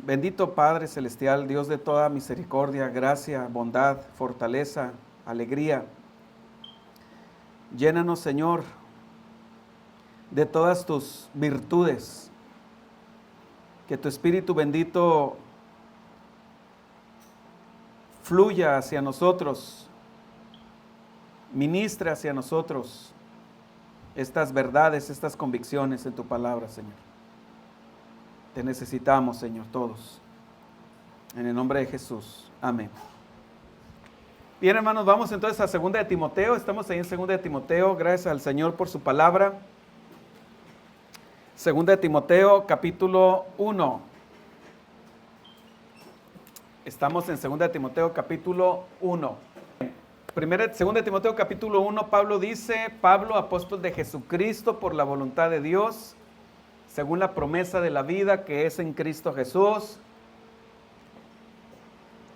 Bendito Padre Celestial, Dios de toda misericordia, gracia, bondad, fortaleza, alegría. Llénanos, Señor, de todas tus virtudes. Que tu Espíritu bendito fluya hacia nosotros, ministre hacia nosotros estas verdades, estas convicciones en tu palabra, Señor. Te necesitamos, Señor, todos. En el nombre de Jesús. Amén. Bien, hermanos, vamos entonces a 2 de Timoteo. Estamos ahí en 2 de Timoteo. Gracias al Señor por su palabra. 2 de Timoteo, capítulo 1. Estamos en 2 de Timoteo, capítulo 1. 2 de Timoteo, capítulo 1, Pablo dice: Pablo, apóstol de Jesucristo, por la voluntad de Dios, según la promesa de la vida que es en Cristo Jesús,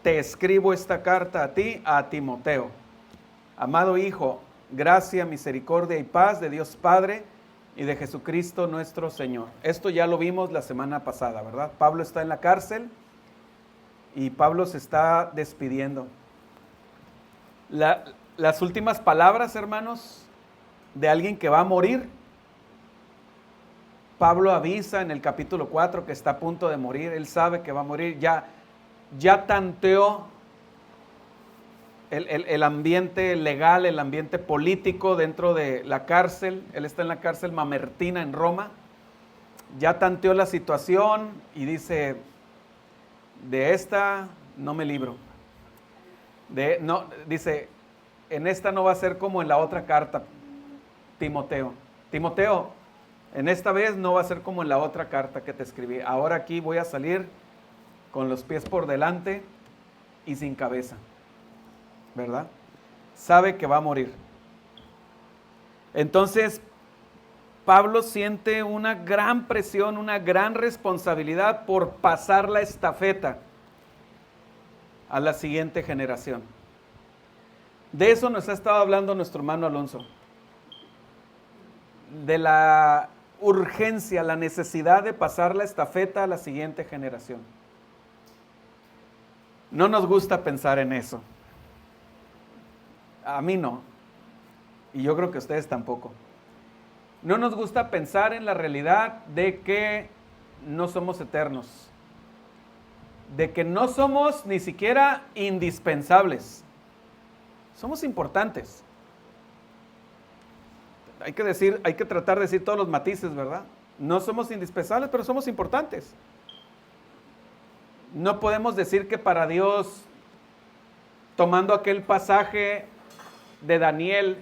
te escribo esta carta a ti, a Timoteo. Amado hijo, gracia, misericordia y paz de Dios Padre y de Jesucristo nuestro Señor. Esto ya lo vimos la semana pasada, ¿verdad? Pablo está en la cárcel y Pablo se está despidiendo. Las últimas palabras, hermanos, de alguien que va a morir. Pablo avisa en el capítulo 4 que está a punto de morir. Él sabe que va a morir. Ya tanteó el ambiente legal, el ambiente político dentro de la cárcel. Él está en la cárcel Mamertina en Roma. Ya tanteó la situación y dice: de esta no me libro. Dice: en esta no va a ser como en la otra carta, Timoteo. Timoteo, en esta vez no va a ser como en la otra carta que te escribí. Ahora aquí voy a salir con los pies por delante y sin cabeza, ¿verdad? Sabe que va a morir. Entonces, Pablo siente una gran presión, una gran responsabilidad por pasar la estafeta a la siguiente generación. De eso nos ha estado hablando nuestro hermano Alonso. De la urgencia, la necesidad de pasar la estafeta a la siguiente generación. No nos gusta pensar en eso. A mí no. Y yo creo que a ustedes tampoco. No nos gusta pensar en la realidad de que no somos eternos. De que no somos ni siquiera indispensables. Somos importantes. Hay que tratar de decir todos los matices, ¿verdad? No somos indispensables, pero somos importantes. No podemos decir que para Dios, tomando aquel pasaje de Daniel,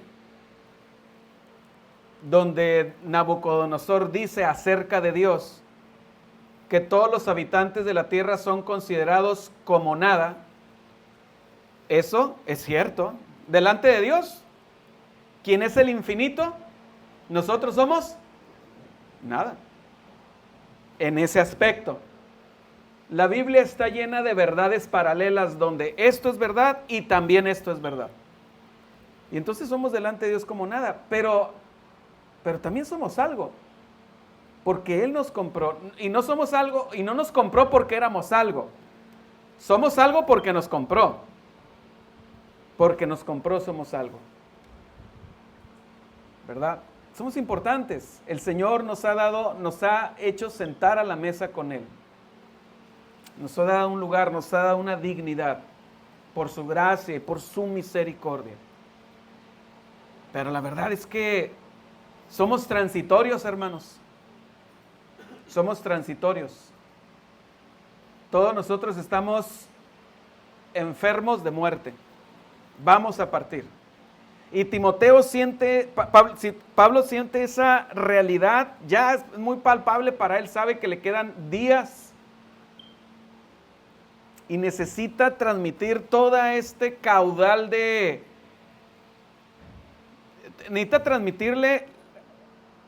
donde Nabucodonosor dice acerca de Dios, que todos los habitantes de la tierra son considerados como nada. Eso es cierto. Delante de Dios, ¿quién es el infinito? Nosotros somos nada. En ese aspecto, la Biblia está llena de verdades paralelas donde esto es verdad y también esto es verdad. Y entonces somos delante de Dios como nada, pero también somos algo. Porque Él nos compró, y no somos algo, y no nos compró porque éramos algo. Somos algo porque nos compró. Porque nos compró somos algo. ¿Verdad? Somos importantes. El Señor nos ha hecho sentar a la mesa con Él. Nos ha dado un lugar, nos ha dado una dignidad por su gracia y por su misericordia. Pero la verdad es que somos transitorios, hermanos. Somos transitorios. Todos nosotros estamos enfermos de muerte. Vamos a partir. Y Pablo siente esa realidad, ya es muy palpable para él, sabe que le quedan días y necesita transmitir todo este caudal necesita transmitirle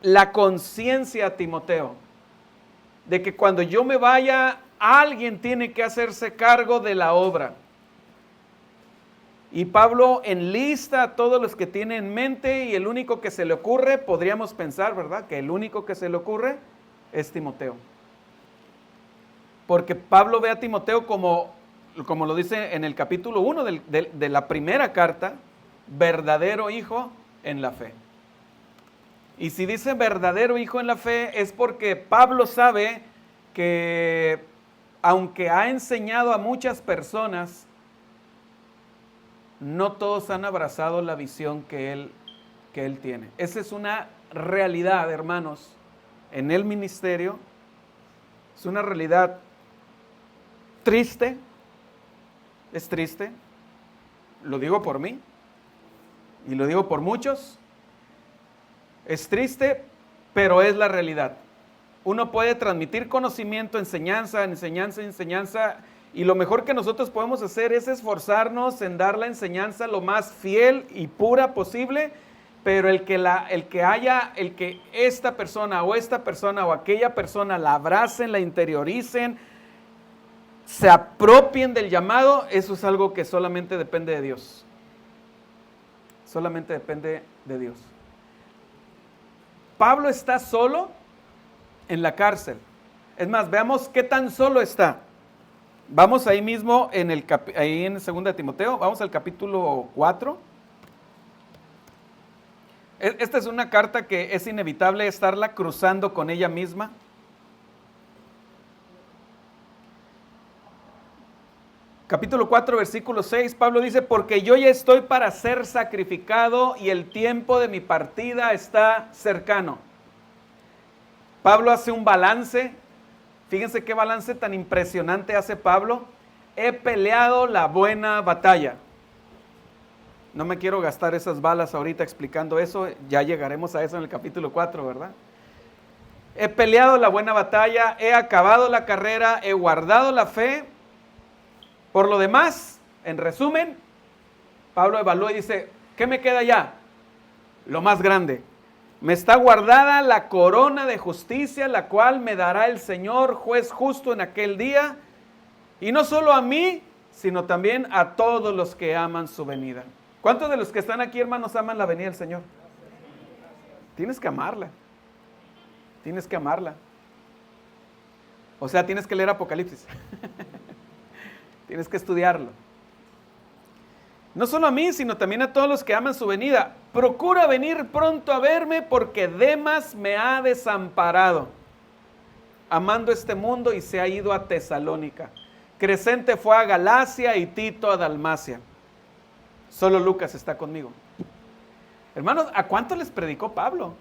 la conciencia a Timoteo de que cuando yo me vaya, alguien tiene que hacerse cargo de la obra. Y Pablo enlista a todos los que tiene en mente, y el único que se le ocurre, podríamos pensar, ¿verdad?, que el único que se le ocurre es Timoteo. Porque Pablo ve a Timoteo como lo dice en el capítulo 1 de la primera carta, verdadero hijo en la fe. Y si dice verdadero hijo en la fe, es porque Pablo sabe que aunque ha enseñado a muchas personas, no todos han abrazado la visión que él tiene. Esa es una realidad, hermanos, en el ministerio. Es una realidad triste, es triste, lo digo por mí y lo digo por muchos. Es triste, pero es la realidad. Uno puede transmitir conocimiento, enseñanza, y lo mejor que nosotros podemos hacer es esforzarnos en dar la enseñanza lo más fiel y pura posible, pero el que esta persona o aquella persona la abracen, la interioricen, se apropien del llamado, eso es algo que solamente depende de Dios. Solamente depende de Dios. Pablo está solo en la cárcel. Es más, veamos qué tan solo está. Vamos ahí mismo ahí en 2 de Timoteo, vamos al capítulo 4. Esta es una carta que es inevitable estarla cruzando con ella misma. Capítulo 4, versículo 6, Pablo dice, porque yo ya estoy para ser sacrificado y el tiempo de mi partida está cercano. Pablo hace un balance. Fíjense qué balance tan impresionante hace Pablo. He peleado la buena batalla. No me quiero gastar esas balas ahorita explicando eso. Ya llegaremos a eso en el capítulo 4, ¿verdad? He peleado la buena batalla, he acabado la carrera, he guardado la fe. Por lo demás, en resumen, Pablo evalúa y dice, ¿qué me queda ya? Lo más grande. Me está guardada la corona de justicia, la cual me dará el Señor, juez justo en aquel día, y no solo a mí, sino también a todos los que aman su venida. ¿Cuántos de los que están aquí, hermanos, aman la venida del Señor? Tienes que amarla. Tienes que amarla. O sea, tienes que leer Apocalipsis. Tienes que estudiarlo. No solo a mí, sino también a todos los que aman su venida. Procura venir pronto a verme porque Demas me ha desamparado, amando este mundo, y se ha ido a Tesalónica. Crescente fue a Galacia y Tito a Dalmacia. Solo Lucas está conmigo. Hermanos, ¿a cuánto les predicó Pablo?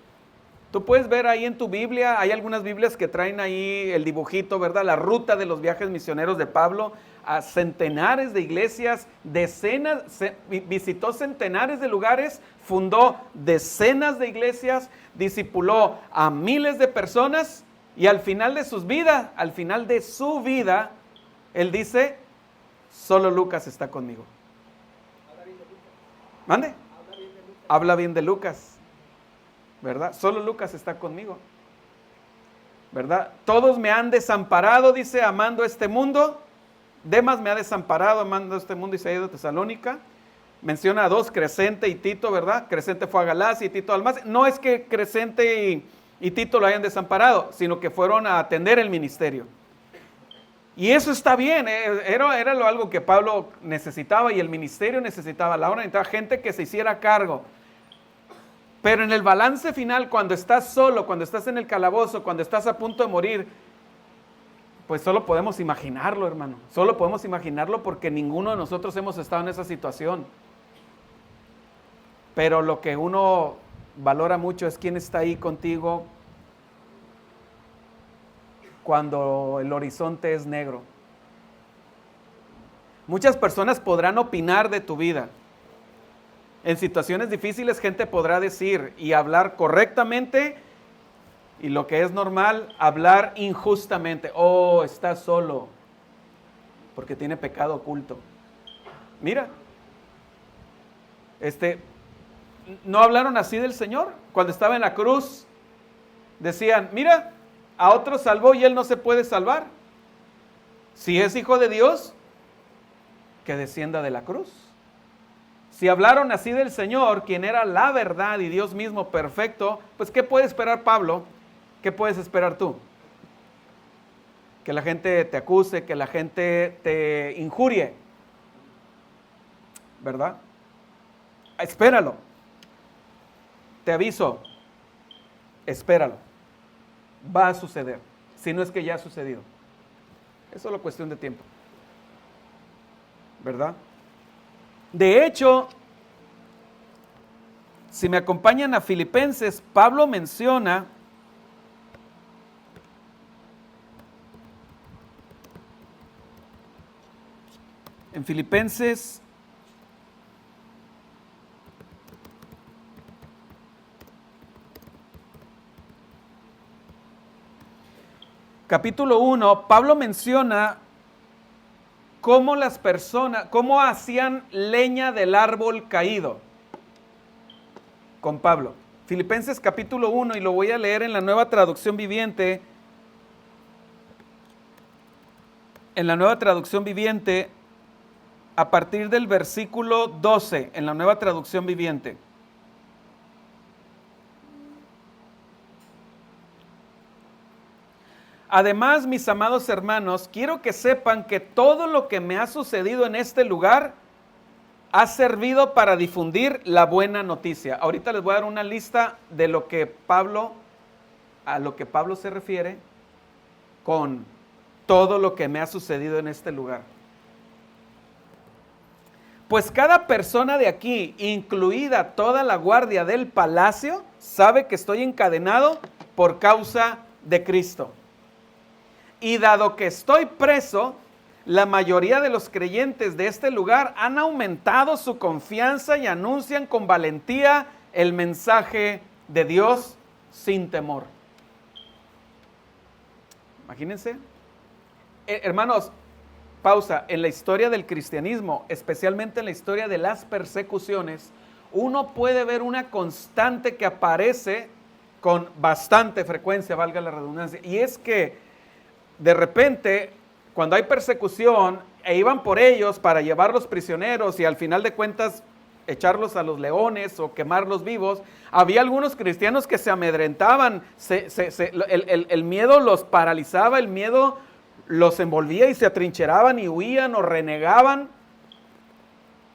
Tú puedes ver ahí en tu Biblia, hay algunas Biblias que traen ahí el dibujito, ¿verdad? La ruta de los viajes misioneros de Pablo a centenares de iglesias, visitó centenares de lugares, fundó decenas de iglesias, discipuló a miles de personas, y al final de su vida, él dice, solo Lucas está conmigo. ¿Mande? Habla bien de Lucas, ¿verdad? Solo Lucas está conmigo, ¿verdad? Todos me han desamparado, dice, amando este mundo. Demas me ha desamparado, amando este mundo, y se ha ido a Tesalónica. Menciona a dos, Crescente y Tito, ¿verdad? Crescente fue a Galacia y Tito a Dalmacia. No es que Crescente y Tito lo hayan desamparado, sino que fueron a atender el ministerio. Y eso está bien, era algo que Pablo necesitaba y el ministerio necesitaba. La hora necesitaba gente que se hiciera cargo. Pero en el balance final, cuando estás solo, cuando estás en el calabozo, cuando estás a punto de morir, pues solo podemos imaginarlo, hermano. Solo podemos imaginarlo porque ninguno de nosotros hemos estado en esa situación. Pero lo que uno valora mucho es quién está ahí contigo cuando el horizonte es negro. Muchas personas podrán opinar de tu vida. En situaciones difíciles, gente podrá decir y hablar correctamente, y lo que es normal, hablar injustamente. Oh, está solo porque tiene pecado oculto. Mira, ¿no hablaron así del Señor? Cuando estaba en la cruz, decían, mira, a otro salvó y él no se puede salvar. Si es hijo de Dios, que descienda de la cruz. Si hablaron así del Señor, quien era la verdad y Dios mismo perfecto, pues ¿qué puede esperar Pablo? ¿Qué puedes esperar tú? que la gente te acuse, que la gente te injurie, ¿verdad? Espéralo. Te aviso, espéralo. Va a suceder, si no es que ya ha sucedido. Es solo cuestión de tiempo, ¿verdad? De hecho, si me acompañan a Filipenses, Pablo menciona en Filipenses capítulo 1, Pablo menciona cómo las personas, cómo hacían leña del árbol caído con Pablo. Filipenses capítulo 1, y lo voy a leer en la Nueva Traducción Viviente. En la Nueva Traducción Viviente, a partir del versículo 12, en la Nueva Traducción Viviente. Además, mis amados hermanos, quiero que sepan que todo lo que me ha sucedido en este lugar ha servido para difundir la buena noticia. Ahorita les voy a dar una lista de lo que a lo que Pablo se refiere con todo lo que me ha sucedido en este lugar. Pues cada persona de aquí, incluida toda la guardia del palacio, sabe que estoy encadenado por causa de Cristo. Y dado que estoy preso, la mayoría de los creyentes de este lugar han aumentado su confianza y anuncian con valentía el mensaje de Dios sin temor. Imagínense. Hermanos, pausa. En la historia del cristianismo, especialmente en la historia de las persecuciones, uno puede ver una constante que aparece con bastante frecuencia, valga la redundancia, y es que de repente, cuando hay persecución, iban por ellos para llevarlos prisioneros y al final de cuentas echarlos a los leones o quemarlos vivos, había algunos cristianos que se amedrentaban, el miedo los paralizaba, el miedo los envolvía y se atrincheraban y huían o renegaban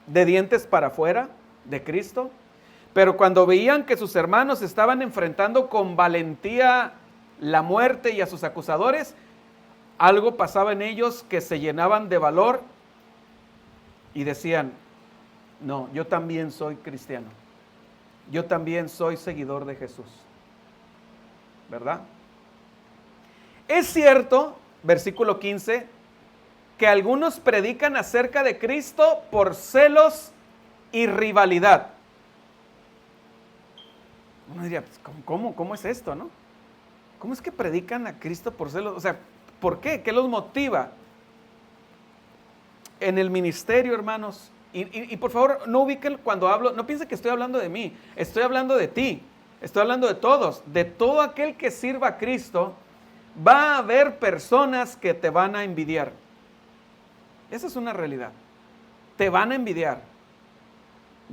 de dientes para afuera de Cristo. Pero cuando veían que sus hermanos estaban enfrentando con valentía la muerte y a sus acusadores, algo pasaba en ellos que se llenaban de valor y decían, no, yo también soy cristiano, yo también soy seguidor de Jesús, ¿verdad? Es cierto, versículo 15, que algunos predican acerca de Cristo por celos y rivalidad. Uno diría, pues, ¿cómo es esto, no? ¿Cómo es que predican a Cristo por celos? O sea, ¿por qué? ¿Qué los motiva? En el ministerio, hermanos, y por favor, no ubiquen cuando hablo, no piensen que estoy hablando de mí, estoy hablando de ti, estoy hablando de todos, de todo aquel que sirva a Cristo, va a haber personas que te van a envidiar. Esa es una realidad. Te van a envidiar.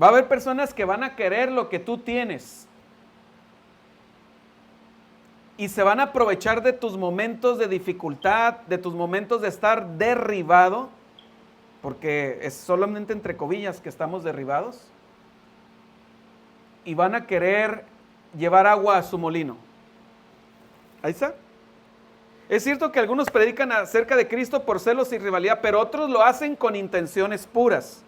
Va a haber personas que van a querer lo que tú tienes. Y se van a aprovechar de tus momentos de dificultad, de tus momentos de estar derribado, porque es solamente entre comillas que estamos derribados, y van a querer llevar agua a su molino. Ahí está. Es cierto que algunos predican acerca de Cristo por celos y rivalidad, pero otros lo hacen con intenciones puras.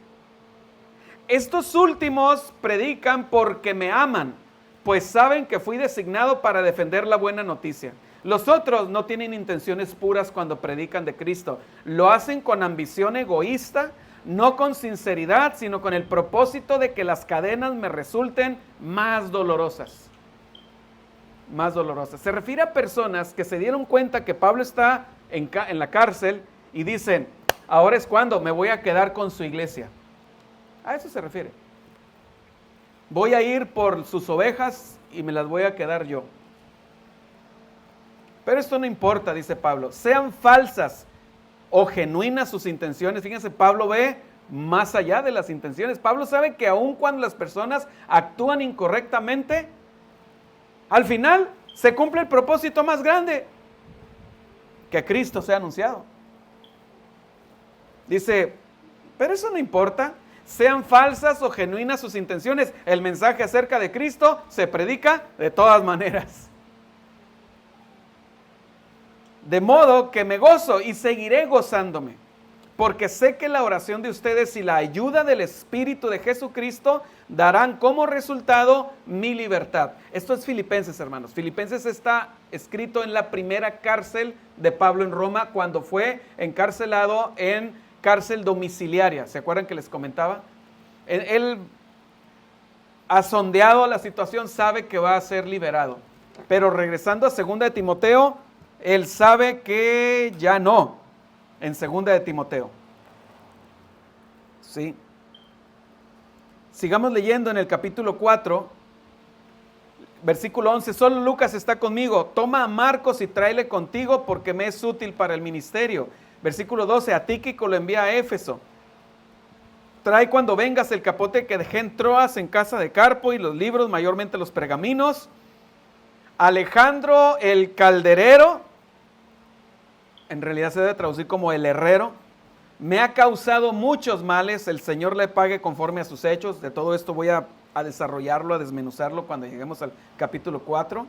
Estos últimos predican porque me aman, pues saben que fui designado para defender la buena noticia. Los otros no tienen intenciones puras cuando predican de Cristo. Lo hacen con ambición egoísta, no con sinceridad, sino con el propósito de que las cadenas me resulten más dolorosas. Más dolorosas. Se refiere a personas que se dieron cuenta que Pablo está en la cárcel y dicen, ahora es cuando me voy a quedar con su iglesia. A eso se refiere. Voy a ir por sus ovejas y me las voy a quedar yo. Pero esto no importa, dice Pablo. Sean falsas o genuinas sus intenciones. Fíjense, Pablo ve más allá de las intenciones. Pablo sabe que aun cuando las personas actúan incorrectamente, al final se cumple el propósito más grande. que Cristo sea anunciado. Dice, pero eso no importa, sean falsas o genuinas sus intenciones, el mensaje acerca de Cristo se predica de todas maneras. De modo que me gozo y seguiré gozándome, porque sé que la oración de ustedes y la ayuda del Espíritu de Jesucristo darán como resultado mi libertad. Esto es Filipenses, hermanos. Filipenses está escrito en la primera cárcel de Pablo en Roma, cuando fue encarcelado en cárcel domiciliaria. ¿Se acuerdan que les comentaba? Él ha sondeado la situación, sabe que va a ser liberado. Pero regresando a 2 de Timoteo, él sabe que ya no, en 2 de Timoteo. Sí. Sigamos leyendo en el capítulo 4, versículo 11. Solo Lucas está conmigo. Toma a Marcos y tráele contigo porque me es útil para el ministerio. Versículo 12. A Tíquico lo envía a Éfeso. Trae cuando vengas el capote que dejé en Troas en casa de Carpo y los libros, mayormente los pergaminos. Alejandro el calderero, en realidad se debe traducir como el herrero, me ha causado muchos males, el Señor le pague conforme a sus hechos. De todo esto voy a desarrollarlo, a desmenuzarlo cuando lleguemos al capítulo 4.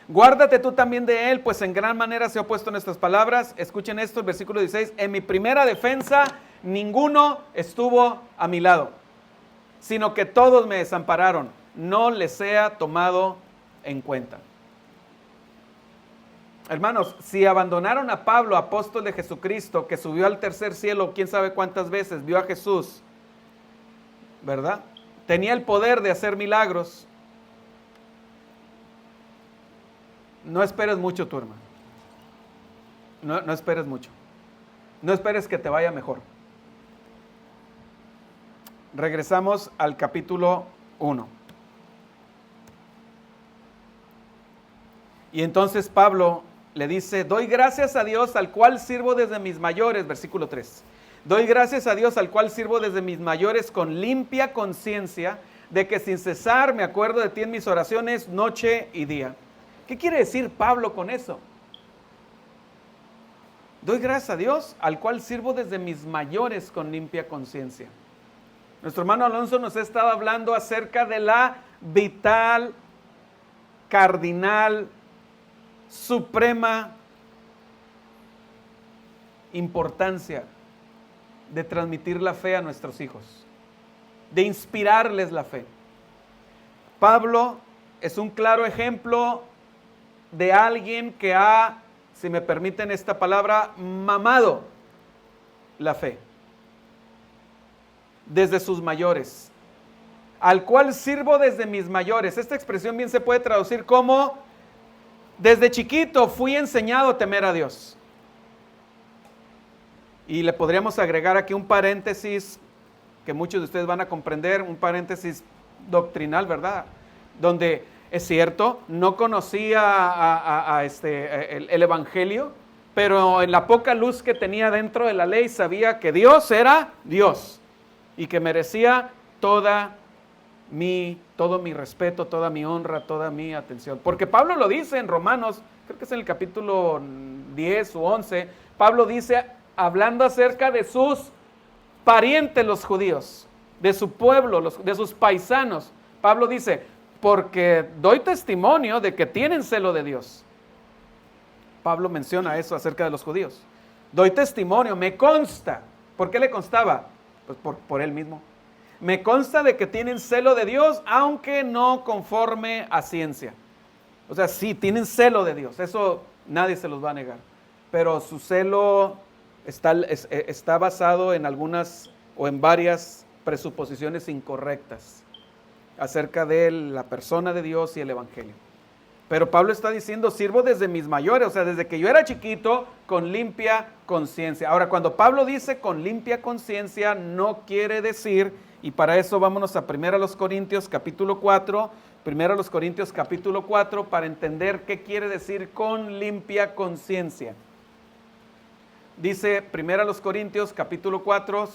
Guárdate tú también de él, pues en gran manera se ha opuesto nuestras palabras. Escuchen esto, el versículo 16. En mi primera defensa, ninguno estuvo a mi lado, sino que todos me desampararon. No les sea tomado en cuenta. Hermanos, si abandonaron a Pablo, apóstol de Jesucristo, que subió al tercer cielo, quién sabe cuántas veces, vio a Jesús, ¿verdad? Tenía el poder de hacer milagros. No esperes mucho, tu hermano. No esperes mucho. No esperes que te vaya mejor. Regresamos al capítulo 1. Y entonces Pablo le dice, doy gracias a Dios al cual sirvo desde mis mayores, versículo 3. Doy gracias a Dios al cual sirvo desde mis mayores con limpia conciencia, de que sin cesar me acuerdo de ti en mis oraciones noche y día. ¿Qué quiere decir Pablo con eso? Doy gracias a Dios al cual sirvo desde mis mayores con limpia conciencia. Nuestro hermano Alonso nos ha estado hablando acerca de la vital, cardinal, suprema importancia de transmitir la fe a nuestros hijos, de inspirarles la fe. Pablo es un claro ejemplo de alguien que ha, si me permiten esta palabra, mamado la fe desde sus mayores, al cual sirvo desde mis mayores. Esta expresión bien se puede traducir como desde chiquito fui enseñado a temer a Dios. Y le podríamos agregar aquí un paréntesis que muchos de ustedes van a comprender, un paréntesis doctrinal, ¿verdad? Donde es cierto, no conocía el Evangelio, pero en la poca luz que tenía dentro de la ley sabía que Dios era Dios y que merecía todo mi respeto, toda mi honra, toda mi atención. Porque Pablo lo dice en Romanos, creo que es en el capítulo 10 o 11, Pablo dice, hablando acerca de sus parientes los judíos, de su pueblo, de sus paisanos, Pablo dice, porque doy testimonio de que tienen celo de Dios. Pablo menciona eso acerca de los judíos. Doy testimonio, me consta. ¿Por qué le constaba? Pues por él mismo. Me consta de que tienen celo de Dios, aunque no conforme a ciencia. O sea, sí, tienen celo de Dios, eso nadie se los va a negar. Pero su celo está basado en algunas o en varias presuposiciones incorrectas acerca de la persona de Dios y el Evangelio. Pero Pablo está diciendo, sirvo desde mis mayores, o sea, desde que yo era chiquito, con limpia conciencia. Ahora, cuando Pablo dice con limpia conciencia, no quiere decir, y para eso vámonos a 1 Corintios capítulo 4, 1 Corintios capítulo 4, para entender qué quiere decir con limpia conciencia. Dice 1 Corintios capítulo 4,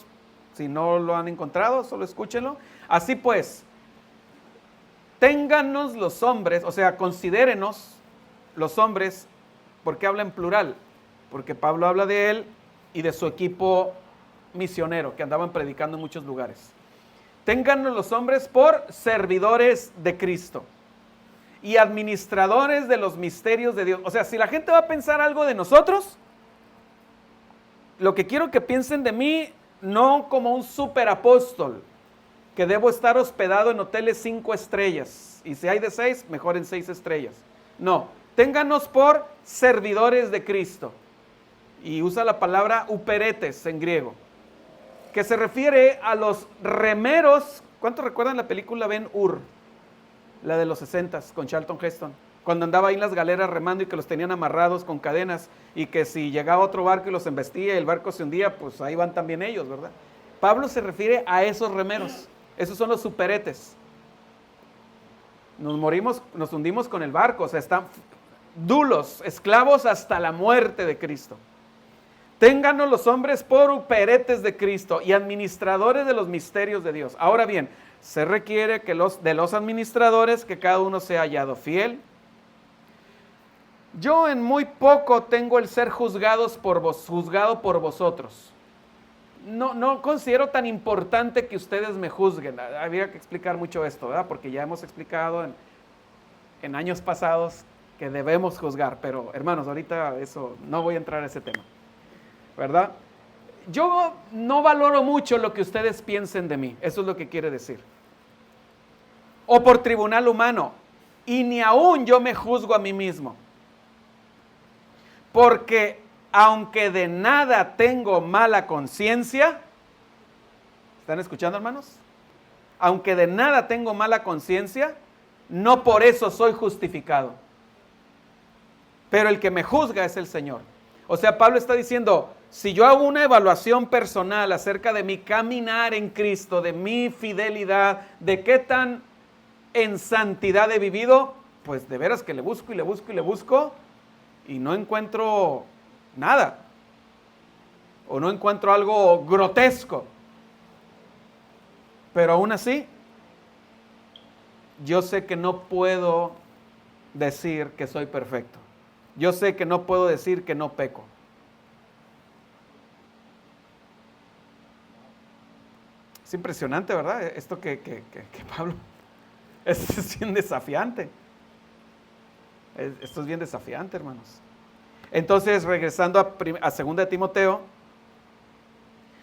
si no lo han encontrado, solo escúchenlo. Así pues, téngannos los hombres, o sea, considérenos los hombres, porque habla en plural, porque Pablo habla de él y de su equipo misionero que andaban predicando en muchos lugares. Téngannos los hombres por servidores de Cristo y administradores de los misterios de Dios. O sea, si la gente va a pensar algo de nosotros, lo que quiero que piensen de mí, no como un superapóstol, que debo estar hospedado en hoteles 5 estrellas. Y si hay de 6, mejor en 6 estrellas. No, ténganos por servidores de Cristo. Y usa la palabra uperetes en griego, que se refiere a los remeros. ¿Cuántos recuerdan la película Ben-Hur? La de los 60s con Charlton Heston, cuando andaba ahí en las galeras remando y que los tenían amarrados con cadenas y que si llegaba otro barco y los embestía y el barco se hundía, pues ahí van también ellos, ¿verdad? Pablo se refiere a esos remeros, esos son los superetes. Nos hundimos con el barco, o sea, están dulos, esclavos hasta la muerte de Cristo. Ténganos los hombres por uperetes de Cristo y administradores de los misterios de Dios. Ahora bien, se requiere que de los administradores que cada uno sea hallado fiel. Yo en muy poco tengo el ser juzgado por vosotros. No considero tan importante que ustedes me juzguen. Habría que explicar mucho esto, ¿verdad? Porque ya hemos explicado en años pasados que debemos juzgar. Pero hermanos, ahorita eso, no voy a entrar a ese tema, ¿verdad? Yo no valoro mucho lo que ustedes piensen de mí. Eso es lo que quiere decir. O por tribunal humano. Y ni aún yo me juzgo a mí mismo. Porque aunque de nada tengo mala conciencia, ¿están escuchando, hermanos? Aunque de nada tengo mala conciencia, no por eso soy justificado. Pero el que me juzga es el Señor. O sea, Pablo está diciendo, si yo hago una evaluación personal acerca de mi caminar en Cristo, de mi fidelidad, de qué tan en santidad he vivido, pues de veras que le busco y le busco y le busco y no encuentro nada. O no encuentro algo grotesco. Pero aún así, yo sé que no puedo decir que soy perfecto. Yo sé que no puedo decir que no peco. Es impresionante, ¿verdad? Esto que Pablo, es bien desafiante. Esto es bien desafiante, hermanos. Entonces, regresando a 2 de Timoteo,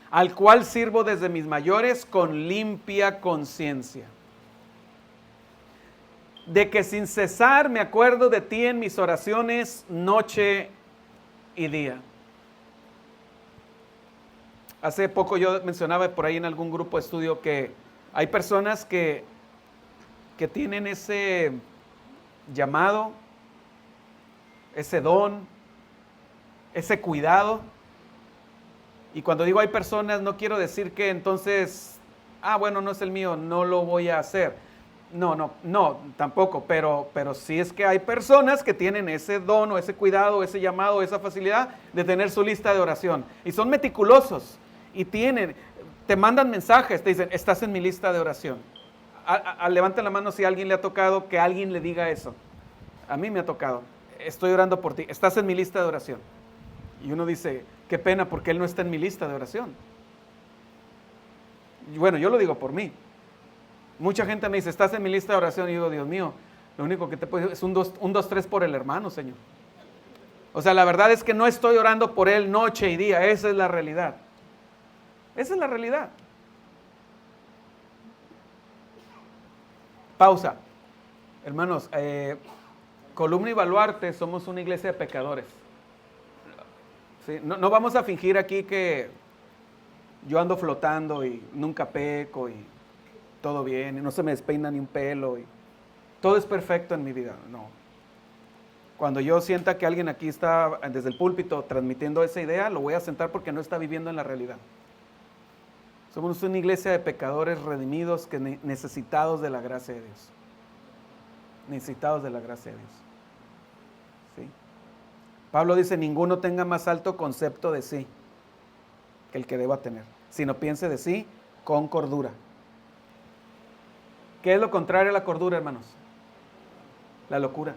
al cual sirvo desde mis mayores con limpia conciencia, de que sin cesar me acuerdo de ti en mis oraciones noche y día. Hace poco yo mencionaba por ahí en algún grupo de estudio que hay personas que tienen ese llamado, ese don, ese cuidado. Y cuando digo hay personas, no quiero decir que entonces, bueno, no es el mío, no lo voy a hacer. No, tampoco, pero sí es que hay personas que tienen ese don o ese cuidado, ese llamado, esa facilidad de tener su lista de oración. Y son meticulosos y te mandan mensajes, te dicen, estás en mi lista de oración. Levanten la mano si a alguien le ha tocado que alguien le diga eso. A mí me ha tocado, estoy orando por ti, estás en mi lista de oración. Y uno dice, qué pena porque él no está en mi lista de oración. Y bueno, yo lo digo por mí. Mucha gente me dice, estás en mi lista de oración. Y yo digo, Dios mío, lo único que te puedo decir es un 2, 3 por el hermano, Señor. O sea, la verdad es que no estoy orando por él noche y día. Esa es la realidad. Esa es la realidad. Pausa. Hermanos, Columna y Baluarte somos una iglesia de pecadores. ¿Sí? No vamos a fingir aquí que yo ando flotando y nunca peco y todo bien y no se me despeina ni un pelo y todo es perfecto en mi vida. No. Cuando yo sienta que alguien aquí está desde el púlpito transmitiendo esa idea, lo voy a sentar porque no está viviendo en la realidad. Somos una iglesia de pecadores redimidos que necesitados de la gracia de Dios. Necesitados de la gracia de Dios. ¿Sí? Pablo dice, ninguno tenga más alto concepto de sí que el que deba tener, sino piense de sí con cordura. ¿Qué es lo contrario a la cordura, hermanos? La locura.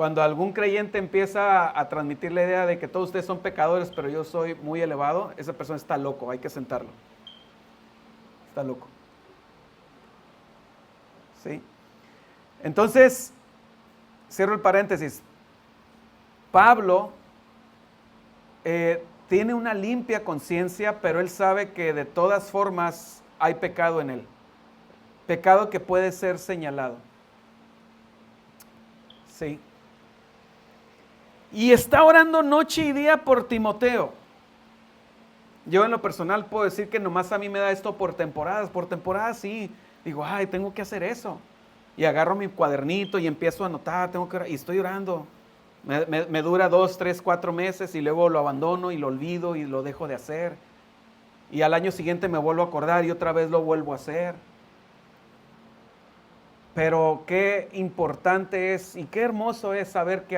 Cuando algún creyente empieza a transmitir la idea de que todos ustedes son pecadores, pero yo soy muy elevado, esa persona está loco, hay que sentarlo. Está loco. ¿Sí? Entonces, cierro el paréntesis. Pablo tiene una limpia conciencia, pero él sabe que de todas formas hay pecado en él. Pecado que puede ser señalado. Sí. Y está orando noche y día por Timoteo. Yo en lo personal puedo decir que nomás a mí me da esto por temporadas. Por temporadas sí. Digo, ay, tengo que hacer eso. Y agarro mi cuadernito y empiezo a anotar, tengo que orar, y estoy orando. Me dura 2, 3, 4 meses y luego lo abandono y lo olvido y lo dejo de hacer. Y al año siguiente me vuelvo a acordar y otra vez lo vuelvo a hacer. Pero qué importante es y qué hermoso es saber que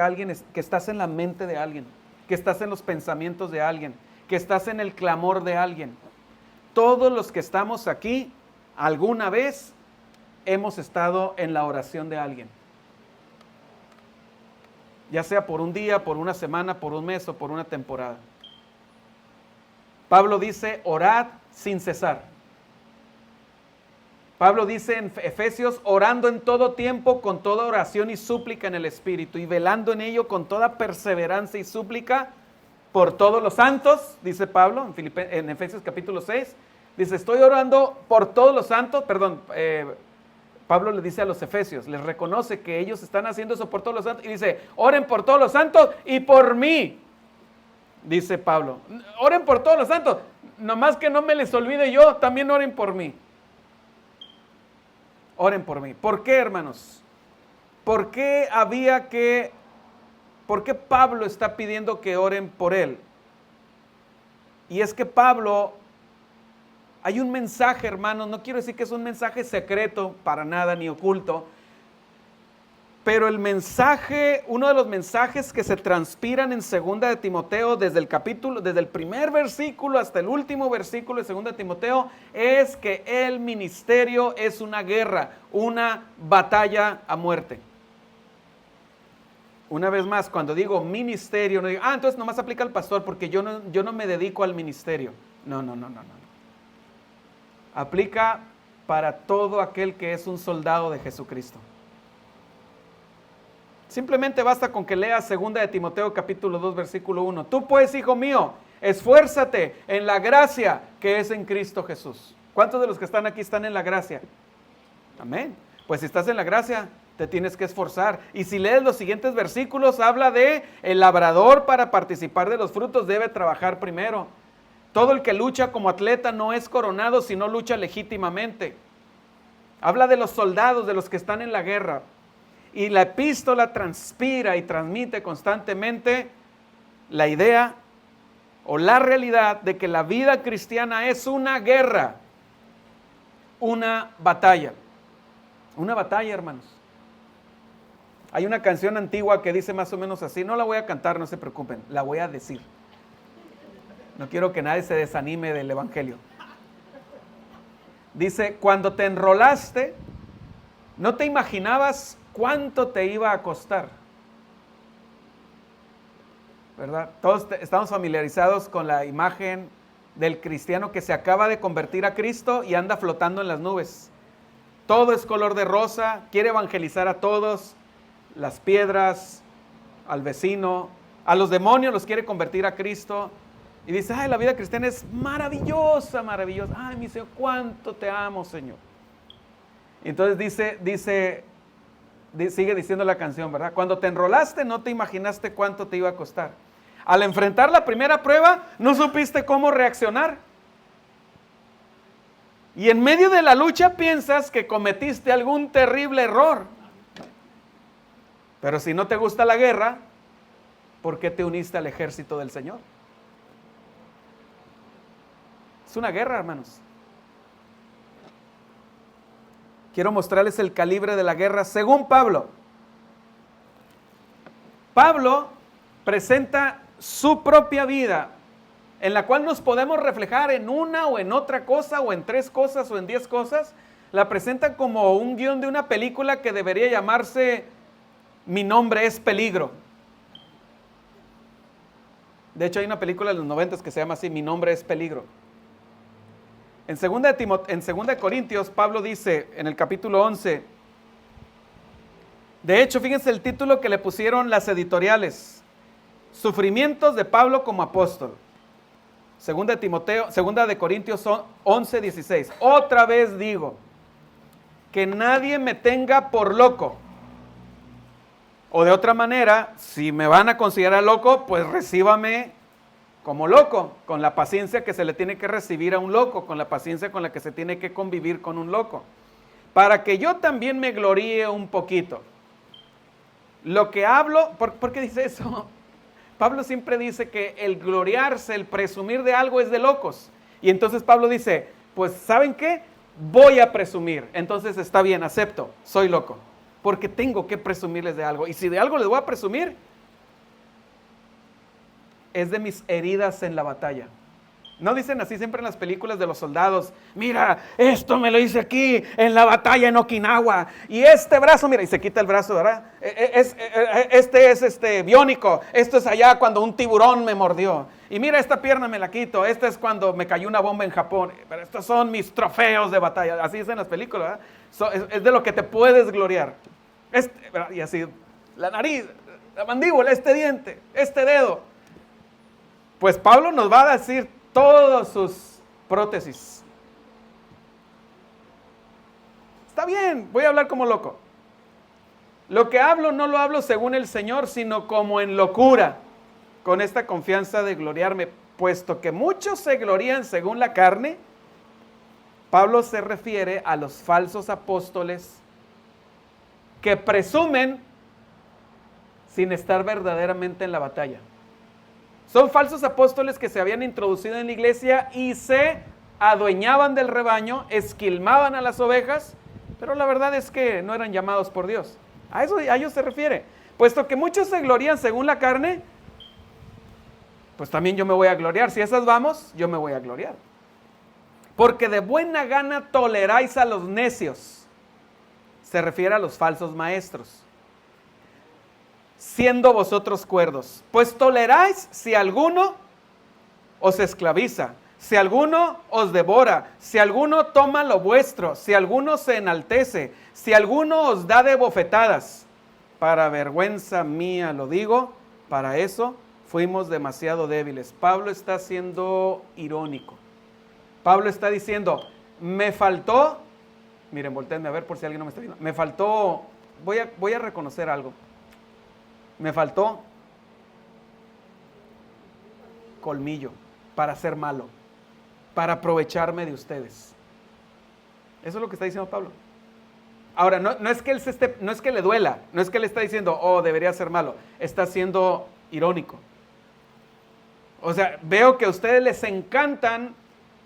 que estás en la mente de alguien, que estás en los pensamientos de alguien, que estás en el clamor de alguien. Todos los que estamos aquí, alguna vez hemos estado en la oración de alguien. Ya sea por un día, por una semana, por un mes o por una temporada. Pablo dice, orad sin cesar. Pablo dice en Efesios, orando en todo tiempo con toda oración y súplica en el Espíritu y velando en ello con toda perseverancia y súplica por todos los santos, dice Pablo en Efesios capítulo 6, dice, estoy orando por todos los santos, Pablo le dice a los efesios, les reconoce que ellos están haciendo eso por todos los santos y dice, oren por todos los santos y por mí, dice Pablo, oren por todos los santos, nomás que no me les olvide yo, también oren por mí. Oren por mí. ¿Por qué, hermanos? ¿Por qué Pablo está pidiendo que oren por él? Y es que Pablo, hay un mensaje, hermanos, no quiero decir que es un mensaje secreto, para nada, ni oculto, pero el mensaje, uno de los mensajes que se transpiran en 2 de Timoteo, desde el primer versículo hasta el último versículo de 2 de Timoteo, es que el ministerio es una guerra, una batalla a muerte. Una vez más, cuando digo ministerio, no digo, entonces nomás aplica al pastor porque yo no me dedico al ministerio. No. Aplica para todo aquel que es un soldado de Jesucristo. Simplemente basta con que leas 2 de Timoteo capítulo 2 versículo 1. Tú pues, hijo mío, esfuérzate en la gracia que es en Cristo Jesús. ¿Cuántos de los que están aquí están en la gracia? Amén. Pues si estás en la gracia, te tienes que esforzar. Y si lees los siguientes versículos, habla de el labrador para participar de los frutos debe trabajar primero. Todo el que lucha como atleta no es coronado, sino lucha legítimamente. Habla de los soldados, de los que están en la guerra. Y la epístola transpira y transmite constantemente la idea o la realidad de que la vida cristiana es una guerra, una batalla. Una batalla, hermanos. Hay una canción antigua que dice más o menos así, no la voy a cantar, no se preocupen, la voy a decir. No quiero que nadie se desanime del evangelio. Dice, cuando te enrolaste, no te imaginabas cuánto te iba a costar, ¿verdad? Todos estamos familiarizados con la imagen del cristiano que se acaba de convertir a Cristo y anda flotando en las nubes. Todo es color de rosa, quiere evangelizar a todos, las piedras, al vecino, a los demonios los quiere convertir a Cristo. Y dice, la vida cristiana es maravillosa, maravillosa. Ay, mi Señor, cuánto te amo, Señor. Y entonces sigue diciendo la canción, ¿verdad? Cuando te enrolaste no te imaginaste cuánto te iba a costar. Al enfrentar la primera prueba no supiste cómo reaccionar. Y en medio de la lucha piensas que cometiste algún terrible error. Pero si no te gusta la guerra, ¿por qué te uniste al ejército del Señor? Es una guerra, hermanos. Quiero mostrarles el calibre de la guerra según Pablo. Pablo presenta su propia vida, en la cual nos podemos reflejar en una o en otra cosa, o en 3 cosas, o en 10 cosas. La presenta como un guión de una película que debería llamarse mi nombre es peligro. De hecho, hay una película de los 90 que se llama así, Mi nombre es peligro. En 2 Corintios, Pablo dice en el capítulo 11, de hecho, fíjense el título que le pusieron las editoriales, Sufrimientos de Pablo como apóstol. 2 de Corintios 11, 16. Otra vez digo, que nadie me tenga por loco. O de otra manera, si me van a considerar loco, pues recíbame como loco, con la paciencia que se le tiene que recibir a un loco, con la paciencia con la que se tiene que convivir con un loco, para que yo también me gloríe un poquito. Lo que hablo, ¿por qué dice eso? Pablo siempre dice que el gloriarse, el presumir de algo es de locos. Y entonces Pablo dice, pues ¿saben qué? Voy a presumir. Entonces está bien, acepto, soy loco, porque tengo que presumirles de algo. Y si de algo les voy a presumir, es de mis heridas en la batalla. ¿No dicen así siempre en las películas de los soldados? Mira, esto me lo hice aquí en la batalla en Okinawa. Y este brazo, mira, y se quita el brazo, ¿verdad? Este es biónico. Esto es allá cuando un tiburón me mordió. Y mira, esta pierna me la quito. Esta es cuando me cayó una bomba en Japón. Pero estos son mis trofeos de batalla. Así dicen las películas, ¿verdad? Es de lo que te puedes gloriar. Y así, la nariz, la mandíbula, este diente, este dedo. Pues Pablo nos va a decir todas sus prótesis. Está bien, voy a hablar como loco. Lo que hablo no lo hablo según el Señor, sino como en locura, con esta confianza de gloriarme, puesto que muchos se glorían según la carne. Pablo se refiere a los falsos apóstoles que presumen sin estar verdaderamente en la batalla. Son falsos apóstoles que se habían introducido en la iglesia y se adueñaban del rebaño, esquilmaban a las ovejas, pero la verdad es que no eran llamados por Dios. A ellos se refiere. Puesto que muchos se glorían según la carne, pues también yo me voy a gloriar. Si esas vamos, yo me voy a gloriar. Porque de buena gana toleráis a los necios. Se refiere a los falsos maestros. Siendo vosotros cuerdos, pues toleráis si alguno os esclaviza, si alguno os devora, si alguno toma lo vuestro, si alguno se enaltece, si alguno os da de bofetadas. Para vergüenza mía lo digo, para eso fuimos demasiado débiles. Pablo está siendo irónico. Pablo está diciendo, me faltó, miren, voltéenme a ver por si alguien no me está viendo, me faltó, voy a reconocer algo. Me faltó colmillo para ser malo, para aprovecharme de ustedes. Eso es lo que está diciendo Pablo. Ahora, no es que él no es que le duela, no es que le está diciendo, oh, debería ser malo. Está siendo irónico. O sea, veo que a ustedes les encantan,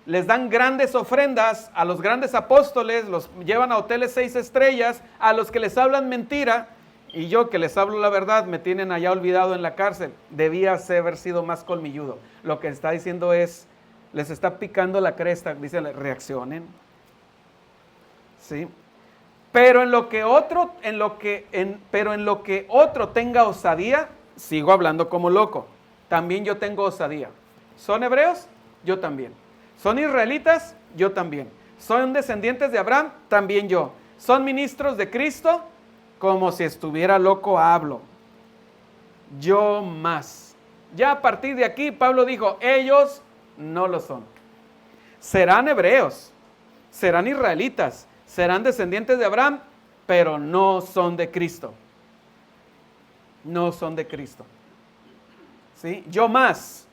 les dan grandes ofrendas a los grandes apóstoles, los llevan a hoteles 6 estrellas, a los que les hablan mentira. Y yo que les hablo la verdad, me tienen allá olvidado en la cárcel. Debía haber sido más colmilludo. Lo que está diciendo es, les está picando la cresta. Dice, reaccionen. ¿Sí? Pero en lo que otro tenga osadía, sigo hablando como loco. También yo tengo osadía. ¿Son hebreos? Yo también. ¿Son israelitas? Yo también. ¿Son descendientes de Abraham? También yo. ¿Son ministros de Cristo? Como si estuviera loco hablo. Yo más. Ya a partir de aquí Pablo dijo, ellos no lo son. Serán hebreos, serán israelitas, serán descendientes de Abraham, pero no son de Cristo. No son de Cristo. ¿Sí? Yo más.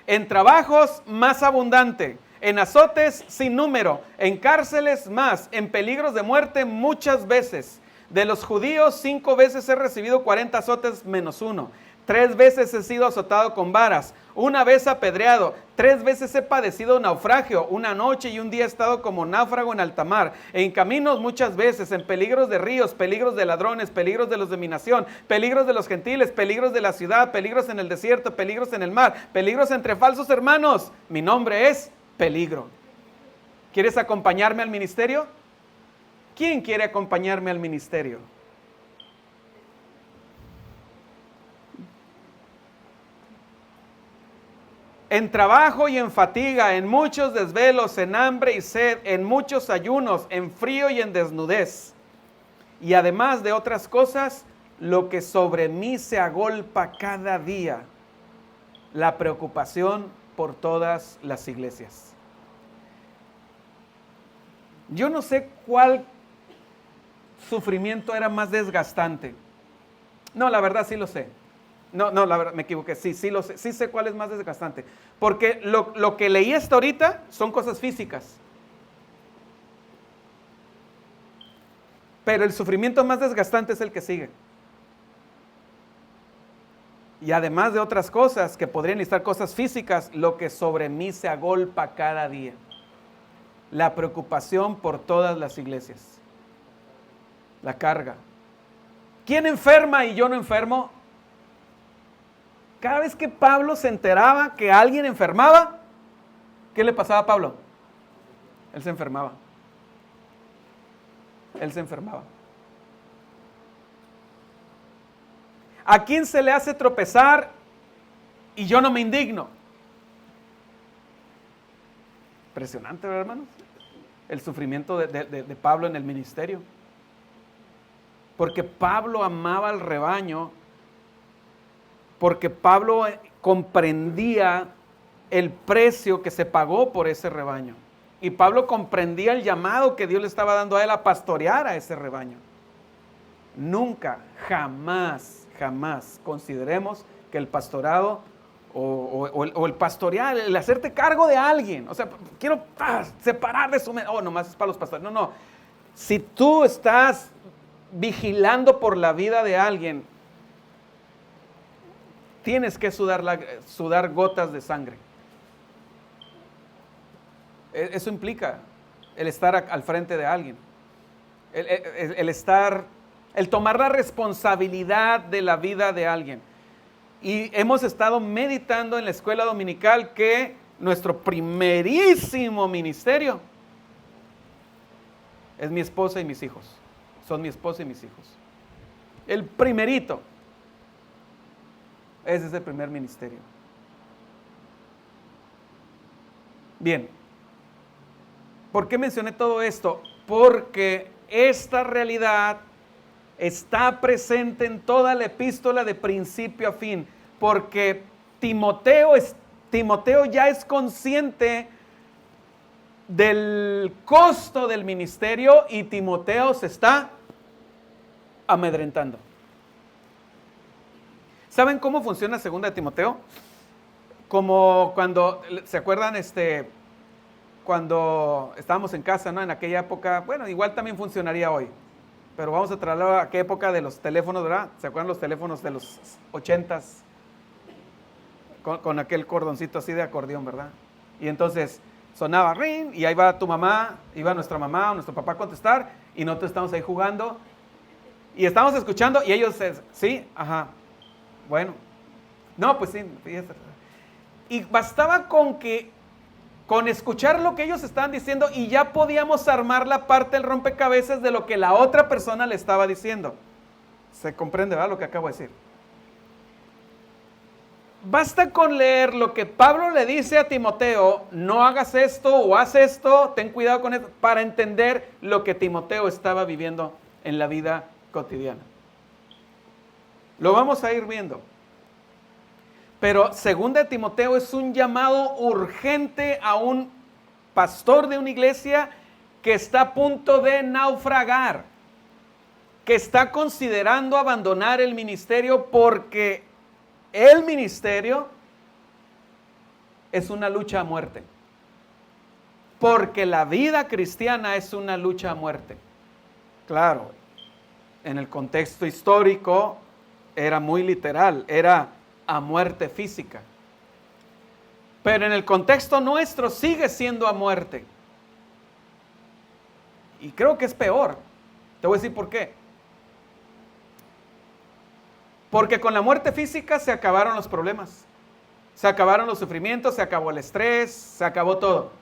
En trabajos más abundante, en azotes sin número, en cárceles más, en peligros de muerte muchas veces. De los judíos 5 veces he recibido 40 azotes menos 1. 3 veces he sido azotado con varas. 1 vez apedreado. 3 veces he padecido naufragio. 1 noche y 1 día he estado como náufrago en alta mar. En caminos muchas veces, en peligros de ríos, peligros de ladrones, peligros de los de mi nación, peligros de los gentiles, peligros de la ciudad, peligros en el desierto, peligros en el mar, peligros entre falsos hermanos. Mi nombre es peligro. ¿Quieres acompañarme al ministerio? ¿Quién quiere acompañarme al ministerio? en trabajo y en fatiga, en muchos desvelos, en hambre y sed, en muchos ayunos, en frío y en desnudez. Y además de otras cosas, lo que sobre mí se agolpa cada día, la preocupación por todas las iglesias. Yo no sé cuál sufrimiento era más desgastante. No, la verdad sí lo sé. No, la verdad me equivoqué. Sí lo sé. Sí sé cuál es más desgastante. Porque lo que leí hasta ahorita son cosas físicas. Pero el sufrimiento más desgastante es el que sigue. Y además de otras cosas que podrían estar cosas físicas, lo que sobre mí se agolpa cada día. La preocupación por todas las iglesias. La carga. ¿Quién enferma y yo no enfermo? Cada vez que Pablo se enteraba que alguien enfermaba, ¿qué le pasaba a Pablo? Él se enfermaba. Él se enfermaba. ¿A quién se le hace tropezar y yo no me indigno? Impresionante, ¿verdad, hermanos? El sufrimiento de Pablo en el ministerio. Porque Pablo amaba al rebaño, porque Pablo comprendía el precio que se pagó por ese rebaño. Y Pablo comprendía el llamado que Dios le estaba dando a él a pastorear a ese rebaño. Nunca, jamás consideremos que el pastorado o el pastorear, el hacerte cargo de alguien, o sea, quiero separar de su mente, nomás es para los pastores. No. Si tú estás vigilando por la vida de alguien, tienes que sudar gotas de sangre. Eso implica el estar al frente de alguien, el tomar la responsabilidad de la vida de alguien. Y hemos estado meditando en la escuela dominical que nuestro primerísimo ministerio es mi esposa y mis hijos. Son mi esposa y mis hijos. El primerito. Ese es el primer ministerio. Bien. ¿Por qué mencioné todo esto? Porque esta realidad está presente en toda la epístola de principio a fin. Porque Timoteo ya es consciente del costo del ministerio y Timoteo se está amedrentando. ¿Saben cómo funciona segunda de Timoteo? Como cuando, ¿se acuerdan cuando estábamos en casa, ¿no? En aquella época, bueno, igual también funcionaría hoy, pero vamos a traerlo a aquella época de los teléfonos, ¿verdad? ¿Se acuerdan los teléfonos de los 80s? Con aquel cordoncito así de acordeón, ¿verdad? Y entonces sonaba ring y ahí va tu mamá, iba nuestra mamá o nuestro papá a contestar y nosotros estamos ahí jugando y estamos escuchando y ellos, sí, ajá, bueno, no, pues sí, y bastaba con escuchar lo que ellos estaban diciendo y ya podíamos armar la parte del rompecabezas de lo que la otra persona le estaba diciendo. ¿Se comprende, verdad, lo que acabo de decir? Basta con leer lo que Pablo le dice a Timoteo, no hagas esto o haz esto, ten cuidado con esto, para entender lo que Timoteo estaba viviendo en la vida cotidiana. Lo vamos a ir viendo. Pero segunda de Timoteo es un llamado urgente a un pastor de una iglesia que está a punto de naufragar, que está considerando abandonar el ministerio porque el ministerio es una lucha a muerte. Porque la vida cristiana es una lucha a muerte. Claro, en el contexto histórico era muy literal, era a muerte física. Pero en el contexto nuestro sigue siendo a muerte. Y creo que es peor. Te voy a decir por qué. Porque con la muerte física se acabaron los problemas. Se acabaron los sufrimientos, se acabó el estrés, se acabó todo.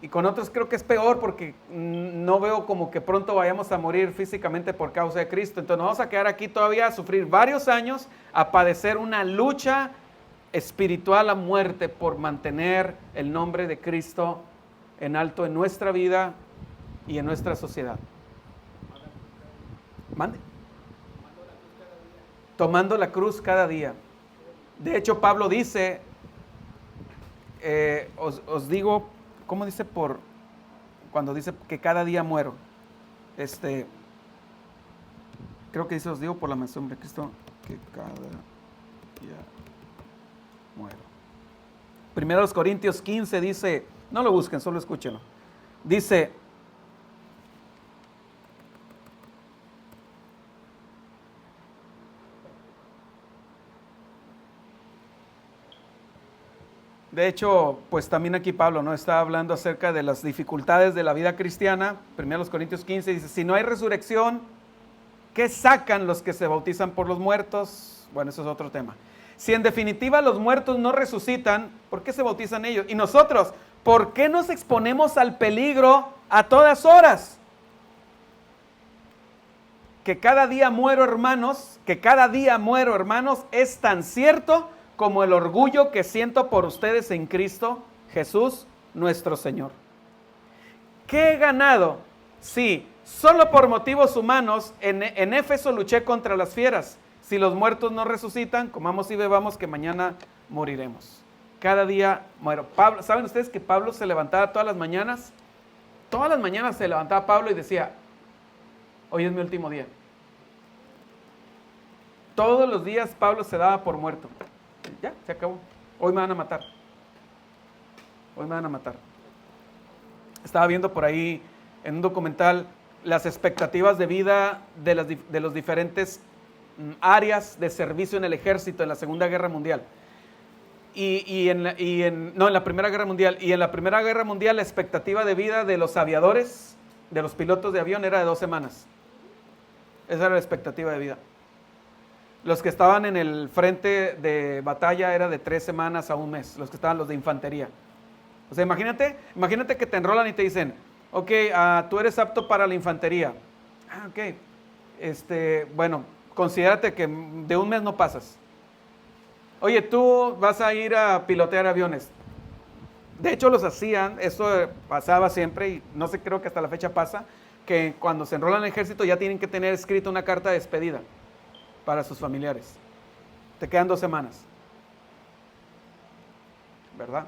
Y con otros creo que es peor porque no veo como que pronto vayamos a morir físicamente por causa de Cristo. Entonces nos vamos a quedar aquí todavía a sufrir varios años, a padecer una lucha espiritual a muerte por mantener el nombre de Cristo en alto en nuestra vida y en nuestra sociedad. Mande. Tomando la cruz cada día. De hecho, Pablo dice, os digo, ¿cómo dice? Cuando dice que cada día muero. Creo que dice, os digo por la mención de Cristo, que cada día muero. 1 Corintios 15 dice, no lo busquen, solo escúchenlo. Dice, de hecho, pues también aquí Pablo, ¿no? Está hablando acerca de las dificultades de la vida cristiana. 1 Corintios 15 dice, si no hay resurrección, ¿qué sacan los que se bautizan por los muertos? Bueno, eso es otro tema. Si en definitiva los muertos no resucitan, ¿por qué se bautizan ellos? Y nosotros, ¿por qué nos exponemos al peligro a todas horas? Que cada día muero, hermanos, es tan cierto como el orgullo que siento por ustedes en Cristo Jesús, nuestro Señor. ¿Qué he ganado? Sí, solo por motivos humanos, en Éfeso luché contra las fieras. Si los muertos no resucitan, comamos y bebamos que mañana moriremos. Cada día muero. Pablo, ¿saben ustedes que Pablo se levantaba todas las mañanas? Todas las mañanas se levantaba Pablo y decía, hoy es mi último día. Todos los días Pablo se daba por muerto. Ya, se acabó. Hoy me van a matar. Hoy me van a matar. Estaba viendo por ahí en un documental las expectativas de vida de los diferentes áreas de servicio en el ejército en la Segunda Guerra Mundial. En la Primera Guerra Mundial. Y en la Primera Guerra Mundial la expectativa de vida de los aviadores, de los pilotos de avión, era de 2 semanas. Esa era la expectativa de vida. Los que estaban en el frente de batalla era de 3 semanas a 1 mes, los de infantería. O sea, imagínate que te enrolan y te dicen, ok, tú eres apto para la infantería. Ok, bueno, considérate que de 1 mes no pasas. Oye, tú vas a ir a pilotear aviones. De hecho, los hacían, eso pasaba siempre y no sé, creo que hasta la fecha pasa, que cuando se enrolan en el ejército ya tienen que tener escrita una carta de despedida para sus familiares. Te quedan 2 semanas. ¿Verdad?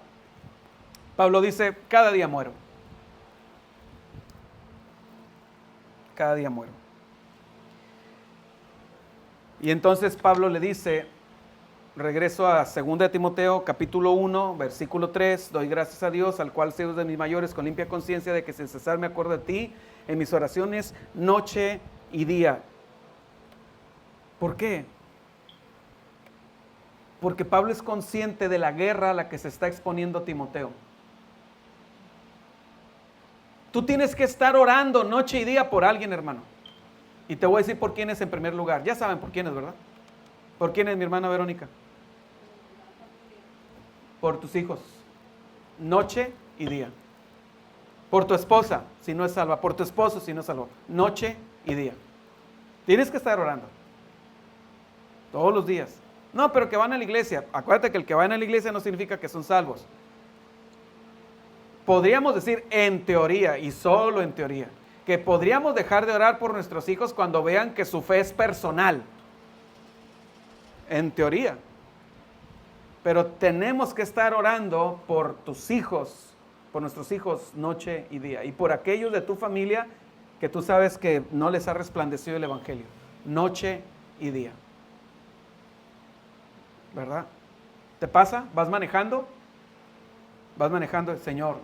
Pablo dice, cada día muero. Cada día muero. Y entonces Pablo le dice, regreso a 2 Timoteo capítulo 1, versículo 3, doy gracias a Dios, al cual sé de mis mayores con limpia conciencia de que sin cesar me acuerdo de ti en mis oraciones noche y día. ¿Por qué? Porque Pablo es consciente de la guerra a la que se está exponiendo Timoteo. Tú tienes que estar orando noche y día por alguien, hermano. Y te voy a decir por quién es en primer lugar. Ya saben por quién es, ¿verdad? ¿Por quién es, mi hermana Verónica? Por tus hijos. Noche y día. Por tu esposa, si no es salva. Por tu esposo, si no es salvo. Noche y día. Tienes que estar orando. Todos los días. No, pero que van a la iglesia. Acuérdate que el que va a la iglesia no significa que son salvos. Podríamos decir en teoría, y solo en teoría, que podríamos dejar de orar por nuestros hijos cuando vean que su fe es personal. En teoría. Pero tenemos que estar orando por tus hijos, por nuestros hijos noche y día. Y por aquellos de tu familia que tú sabes que no les ha resplandecido el evangelio. Noche y día. ¿Verdad? ¿Te pasa? ¿Vas manejando? Señor,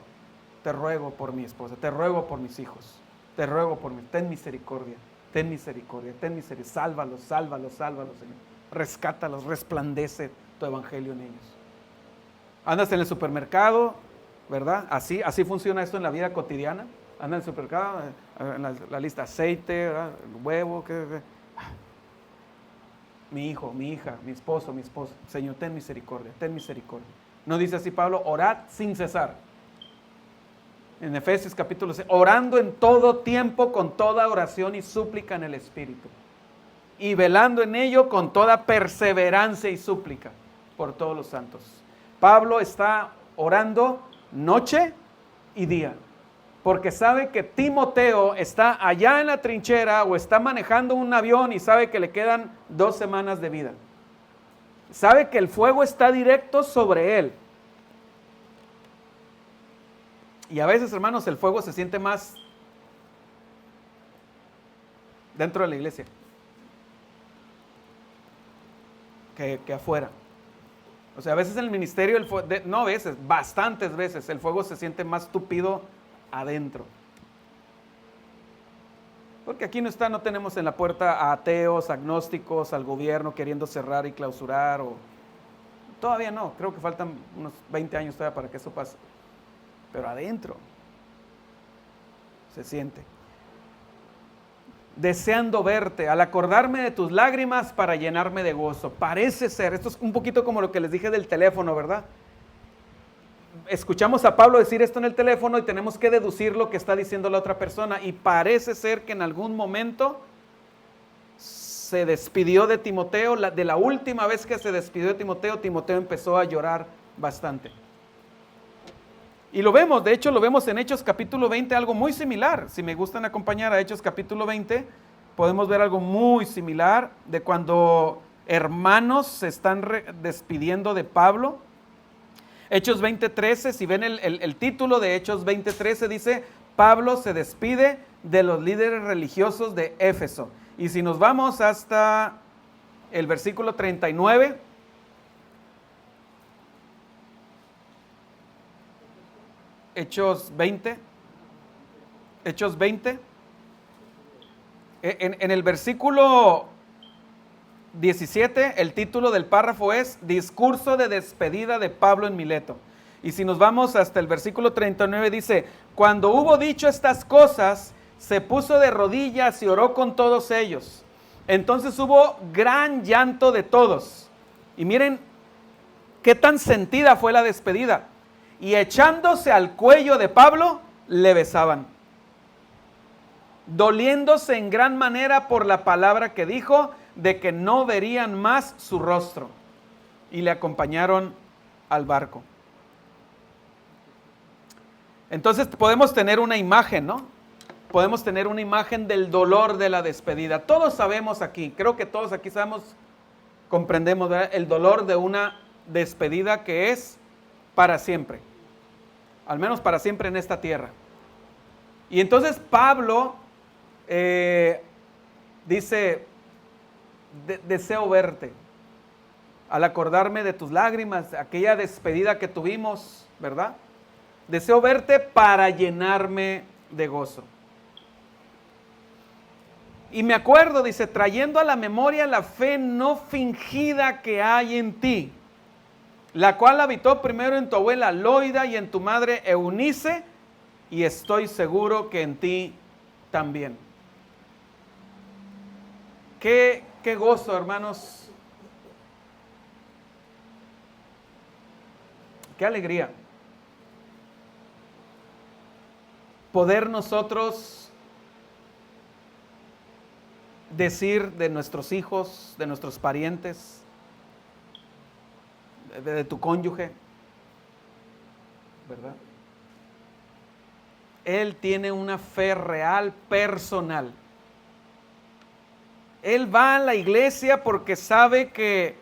te ruego por mi esposa, te ruego por mis hijos, te ruego por mí, ten misericordia, sálvalos, Señor, rescátalos, resplandece tu evangelio en ellos. Andas en el supermercado, ¿verdad? Así funciona esto en la vida cotidiana. Andas en el supermercado, en la lista aceite, ¿verdad? El huevo, mi hijo, mi hija, mi esposo, Señor, ten misericordia. ¿No dice así Pablo? Orad sin cesar. En Efesios capítulo 6, orando en todo tiempo con toda oración y súplica en el Espíritu. Y velando en ello con toda perseverancia y súplica. por todos los santos. Pablo está orando noche y día, porque sabe que Timoteo está allá en la trinchera o está manejando un avión y sabe que le quedan 2 semanas de vida. Sabe que el fuego está directo sobre él. Y a veces, hermanos, el fuego se siente más dentro de la iglesia que afuera. O sea, a veces en el ministerio, no a veces, bastantes veces, el fuego se siente más tupido adentro. Porque aquí no tenemos en la puerta a ateos, agnósticos, al gobierno queriendo cerrar y clausurar. Todavía no, creo que faltan unos 20 años todavía para que eso pase. Pero adentro se siente. Deseando verte, al acordarme de tus lágrimas para llenarme de gozo. Parece ser, esto es un poquito como lo que les dije del teléfono, ¿verdad? Escuchamos a Pablo decir esto en el teléfono y tenemos que deducir lo que está diciendo la otra persona. Y parece ser que en algún momento se despidió de Timoteo. De la última vez que se despidió de Timoteo, Timoteo empezó a llorar bastante. Y lo vemos, de hecho lo vemos en Hechos capítulo 20, algo muy similar. Si me gustan acompañar a Hechos capítulo 20, podemos ver algo muy similar de cuando hermanos se están despidiendo de Pablo. Hechos 20:13, si ven el título de Hechos 20:13, dice: Pablo se despide de los líderes religiosos de Éfeso. Y si nos vamos hasta el versículo 39, Hechos 20, en el versículo 17, el título del párrafo es Discurso de despedida de Pablo en Mileto. Y si nos vamos hasta el versículo 39, dice: cuando hubo dicho estas cosas, se puso de rodillas y oró con todos ellos. Entonces hubo gran llanto de todos. Y miren qué tan sentida fue la despedida. Y echándose al cuello de Pablo, le besaban, doliéndose en gran manera por la palabra que dijo, de que no verían más su rostro. Y le acompañaron al barco. Entonces podemos tener una imagen, ¿no? Podemos tener una imagen del dolor de la despedida. Todos sabemos aquí, creo que todos aquí sabemos, comprendemos, ¿verdad?, el dolor de una despedida que es para siempre. Al menos para siempre en esta tierra. Y entonces Pablo dice: deseo verte. Al acordarme de tus lágrimas, aquella despedida que tuvimos, ¿verdad? Deseo verte para llenarme de gozo. Y me acuerdo, dice, trayendo a la memoria la fe no fingida que hay en ti, la cual habitó primero en tu abuela Loida y en tu madre Eunice, y estoy seguro que en ti también. Qué gozo, hermanos. Qué alegría poder nosotros decir de nuestros hijos, de nuestros parientes, de tu cónyuge, ¿verdad? Él tiene una fe real, personal. Él va a la iglesia porque sabe que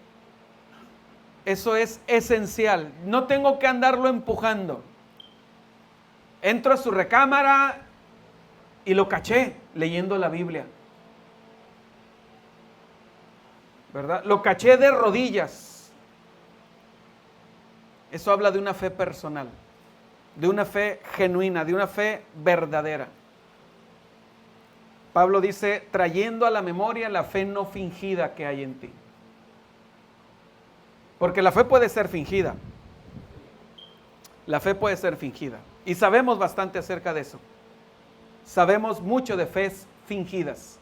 eso es esencial. No tengo que andarlo empujando. Entro a su recámara y lo caché leyendo la Biblia, ¿verdad? Lo caché de rodillas. Eso habla de una fe personal, de una fe genuina, de una fe verdadera. Pablo dice, trayendo a la memoria la fe no fingida que hay en ti. Porque la fe puede ser fingida. La fe puede ser fingida. Y sabemos bastante acerca de eso. Sabemos mucho de fes fingidas.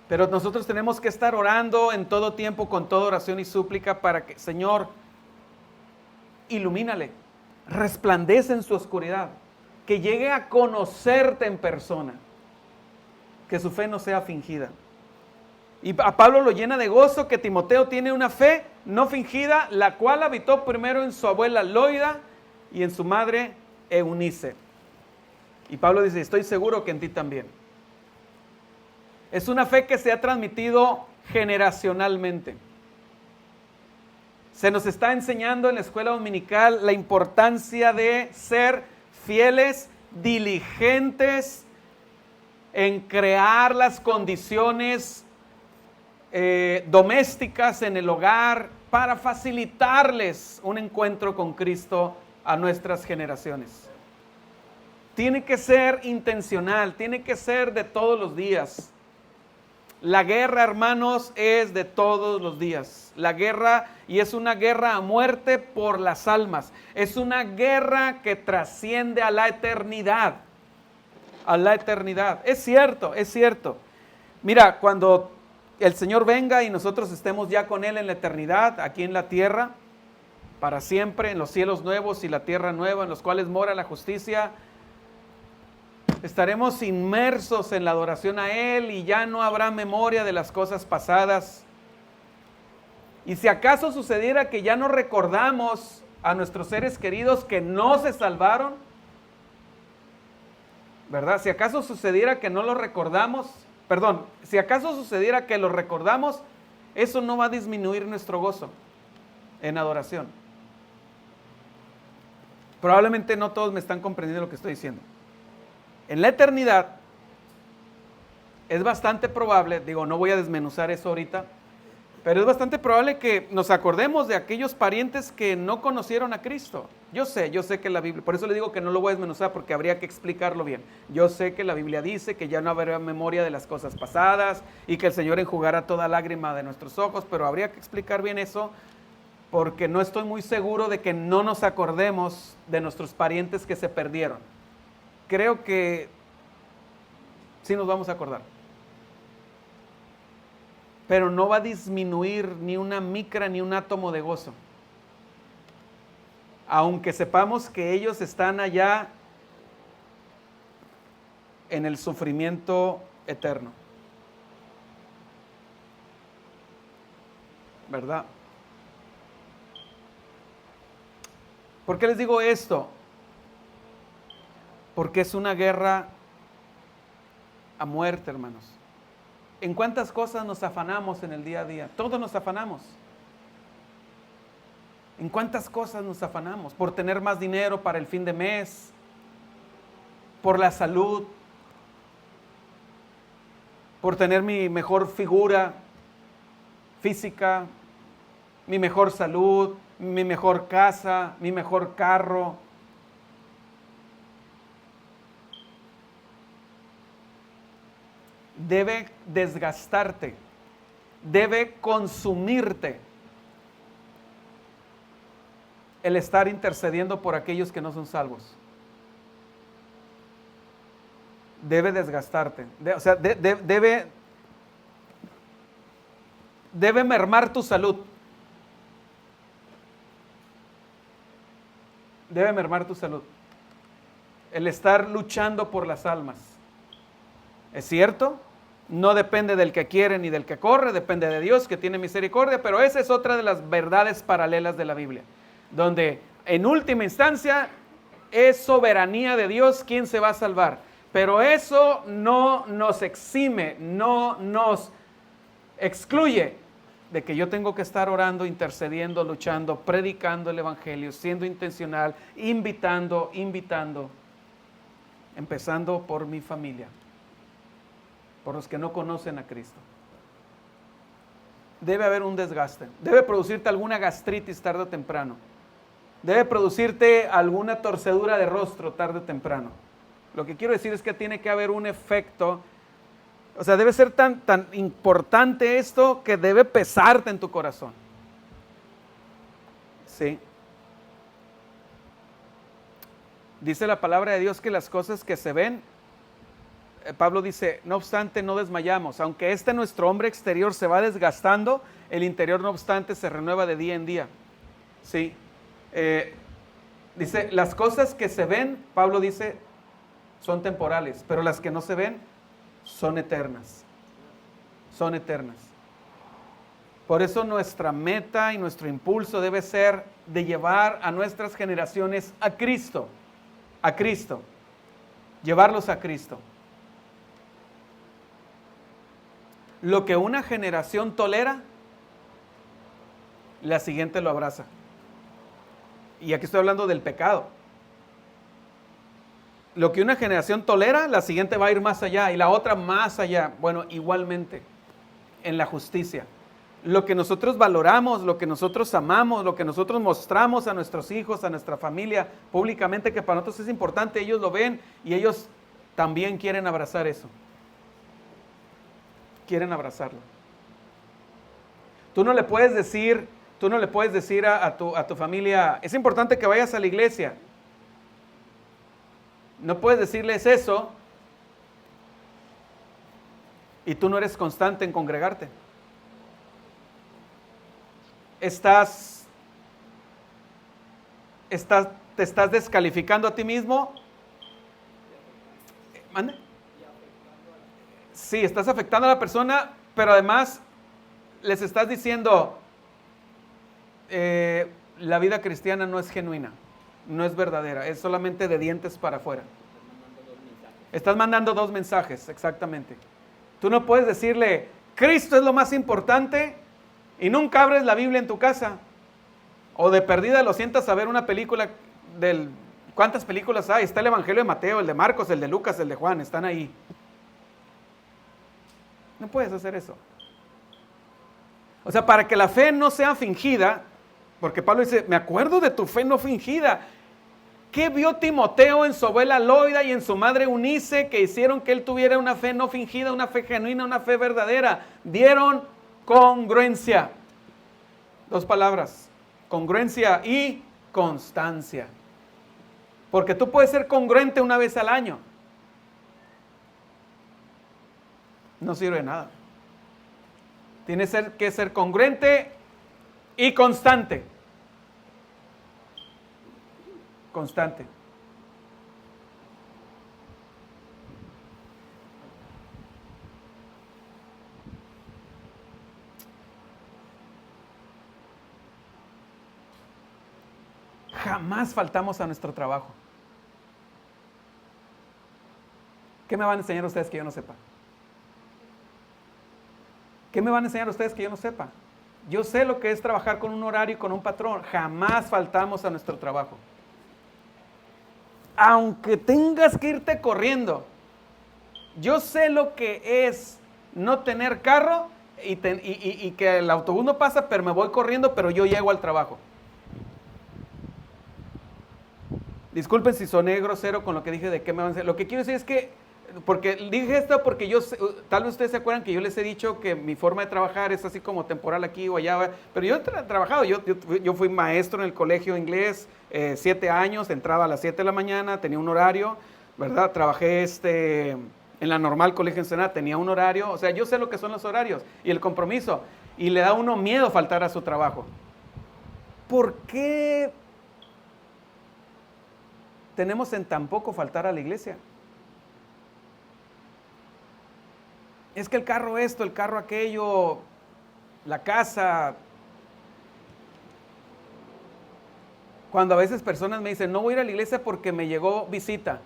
Pero nosotros tenemos que estar orando en todo tiempo, con toda oración y súplica, para que, Señor, ilumínale, resplandece en su oscuridad, que llegue a conocerte en persona, que su fe no sea fingida. Y a Pablo lo llena de gozo que Timoteo tiene una fe no fingida, la cual habitó primero en su abuela Loida y en su madre Eunice. Y Pablo dice, estoy seguro que en ti también. Es una fe que se ha transmitido generacionalmente. Se nos está enseñando en la escuela dominical la importancia de ser fieles, diligentes en crear las condiciones domésticas en el hogar para facilitarles un encuentro con Cristo a nuestras generaciones. Tiene que ser intencional, tiene que ser de todos los días. La guerra, hermanos, es de todos los días. La guerra, y es una guerra a muerte por las almas. Es una guerra que trasciende a la eternidad. A la eternidad. Es cierto, es cierto. Mira, cuando el Señor venga y nosotros estemos ya con Él en la eternidad, aquí en la tierra, para siempre, en los cielos nuevos y la tierra nueva, en los cuales mora la justicia, estaremos inmersos en la adoración a Él y ya no habrá memoria de las cosas pasadas. Y si acaso sucediera que ya no recordamos a nuestros seres queridos que no se salvaron, ¿verdad? Si acaso sucediera que no los recordamos, si acaso sucediera que los recordamos, eso no va a disminuir nuestro gozo en adoración. Probablemente no todos me están comprendiendo lo que estoy diciendo. En la eternidad es bastante probable, no voy a desmenuzar eso ahorita, pero es bastante probable que nos acordemos de aquellos parientes que no conocieron a Cristo. Yo sé que la Biblia, por eso le digo que no lo voy a desmenuzar porque habría que explicarlo bien. Yo sé que la Biblia dice que ya no habrá memoria de las cosas pasadas y que el Señor enjugará toda lágrima de nuestros ojos, pero habría que explicar bien eso porque no estoy muy seguro de que no nos acordemos de nuestros parientes que se perdieron. Creo que sí nos vamos a acordar. Pero no va a disminuir ni una micra ni un átomo de gozo. Aunque sepamos que ellos están allá en el sufrimiento eterno. ¿Verdad? ¿Por qué les digo esto? Porque es una guerra a muerte, hermanos. ¿En cuántas cosas nos afanamos en el día a día? Todos nos afanamos. ¿En cuántas cosas nos afanamos? Por tener más dinero para el fin de mes, por la salud, por tener mi mejor figura física, mi mejor salud, mi mejor casa, mi mejor carro. Debe desgastarte, debe consumirte el estar intercediendo por aquellos que no son salvos. Debe desgastarte, debe mermar tu salud. Debe mermar tu salud. El estar luchando por las almas. ¿Es cierto? No depende del que quiere ni del que corre, depende de Dios que tiene misericordia, pero esa es otra de las verdades paralelas de la Biblia, donde en última instancia es soberanía de Dios quien se va a salvar, pero eso no nos exime, no nos excluye de que yo tengo que estar orando, intercediendo, luchando, predicando el Evangelio, siendo intencional, invitando, empezando por mi familia, por los que no conocen a Cristo. Debe haber un desgaste, debe producirte alguna gastritis tarde o temprano, debe producirte alguna torcedura de rostro tarde o temprano. Lo que quiero decir es que tiene que haber un efecto, debe ser tan importante esto que debe pesarte en tu corazón. ¿Sí? Dice la palabra de Dios que las cosas que se ven, Pablo dice, no obstante no desmayamos, aunque nuestro hombre exterior se va desgastando, el interior no obstante se renueva de día en día. Sí. Dice, las cosas que se ven, Pablo dice, son temporales, pero las que no se ven son eternas. Son eternas. Por eso nuestra meta y nuestro impulso debe ser de llevar a nuestras generaciones a Cristo, llevarlos a Cristo. Lo que una generación tolera, la siguiente lo abraza. Y aquí estoy hablando del pecado. Lo que una generación tolera, la siguiente va a ir más allá y la otra más allá. Bueno, igualmente en la justicia. Lo que nosotros valoramos, lo que nosotros amamos, lo que nosotros mostramos a nuestros hijos, a nuestra familia, públicamente, que para nosotros es importante, ellos lo ven y ellos también quieren abrazar eso. Quieren abrazarlo. Tú no le puedes decir a tu familia, es importante que vayas a la iglesia. No puedes decirles eso y tú no eres constante en congregarte. Te estás descalificando a ti mismo. ¿Mande? Sí, estás afectando a la persona, pero además les estás diciendo, la vida cristiana no es genuina, no es verdadera, es solamente de dientes para afuera. Estás mandando dos mensajes, exactamente. Tú no puedes decirle, Cristo es lo más importante, y nunca abres la Biblia en tu casa, o de perdida lo sientas a ver una película ¿cuántas películas hay? Está el Evangelio de Mateo, el de Marcos, el de Lucas, el de Juan, están ahí. No puedes hacer eso. O sea, para que la fe no sea fingida, porque Pablo dice, me acuerdo de tu fe no fingida. ¿Qué vio Timoteo en su abuela Loida y en su madre Eunice que hicieron que él tuviera una fe no fingida, una fe genuina, una fe verdadera? Dieron congruencia. Dos palabras, congruencia y constancia. Porque tú puedes ser congruente una vez al año. No sirve de nada. Tienes que ser congruente y constante. Constante. Jamás faltamos a nuestro trabajo. ¿Qué me van a enseñar ustedes que yo no sepa? ¿Qué me van a enseñar ustedes que yo no sepa? Yo sé lo que es trabajar con un horario y con un patrón. Jamás faltamos a nuestro trabajo. Aunque tengas que irte corriendo. Yo sé lo que es no tener carro y que el autobús no pasa, pero me voy corriendo, pero yo llego al trabajo. Disculpen si soné grosero con lo que dije de qué me van a enseñar. Lo que quiero decir es que, porque dije esto porque tal vez ustedes se acuerdan que yo les he dicho que mi forma de trabajar es así como temporal aquí o allá, pero yo he trabajado, yo fui maestro en el colegio inglés 7 años, entraba a las 7 de la mañana, tenía un horario, ¿verdad? Trabajé en la normal Colegio Ensenada, tenía un horario, o sea, yo sé lo que son los horarios y el compromiso, y le da a uno miedo faltar a su trabajo. ¿Por qué tenemos en tan poco faltar a la iglesia? Es que el carro esto, el carro aquello, la casa. Cuando a veces personas me dicen, no voy a ir a la iglesia porque me llegó visita.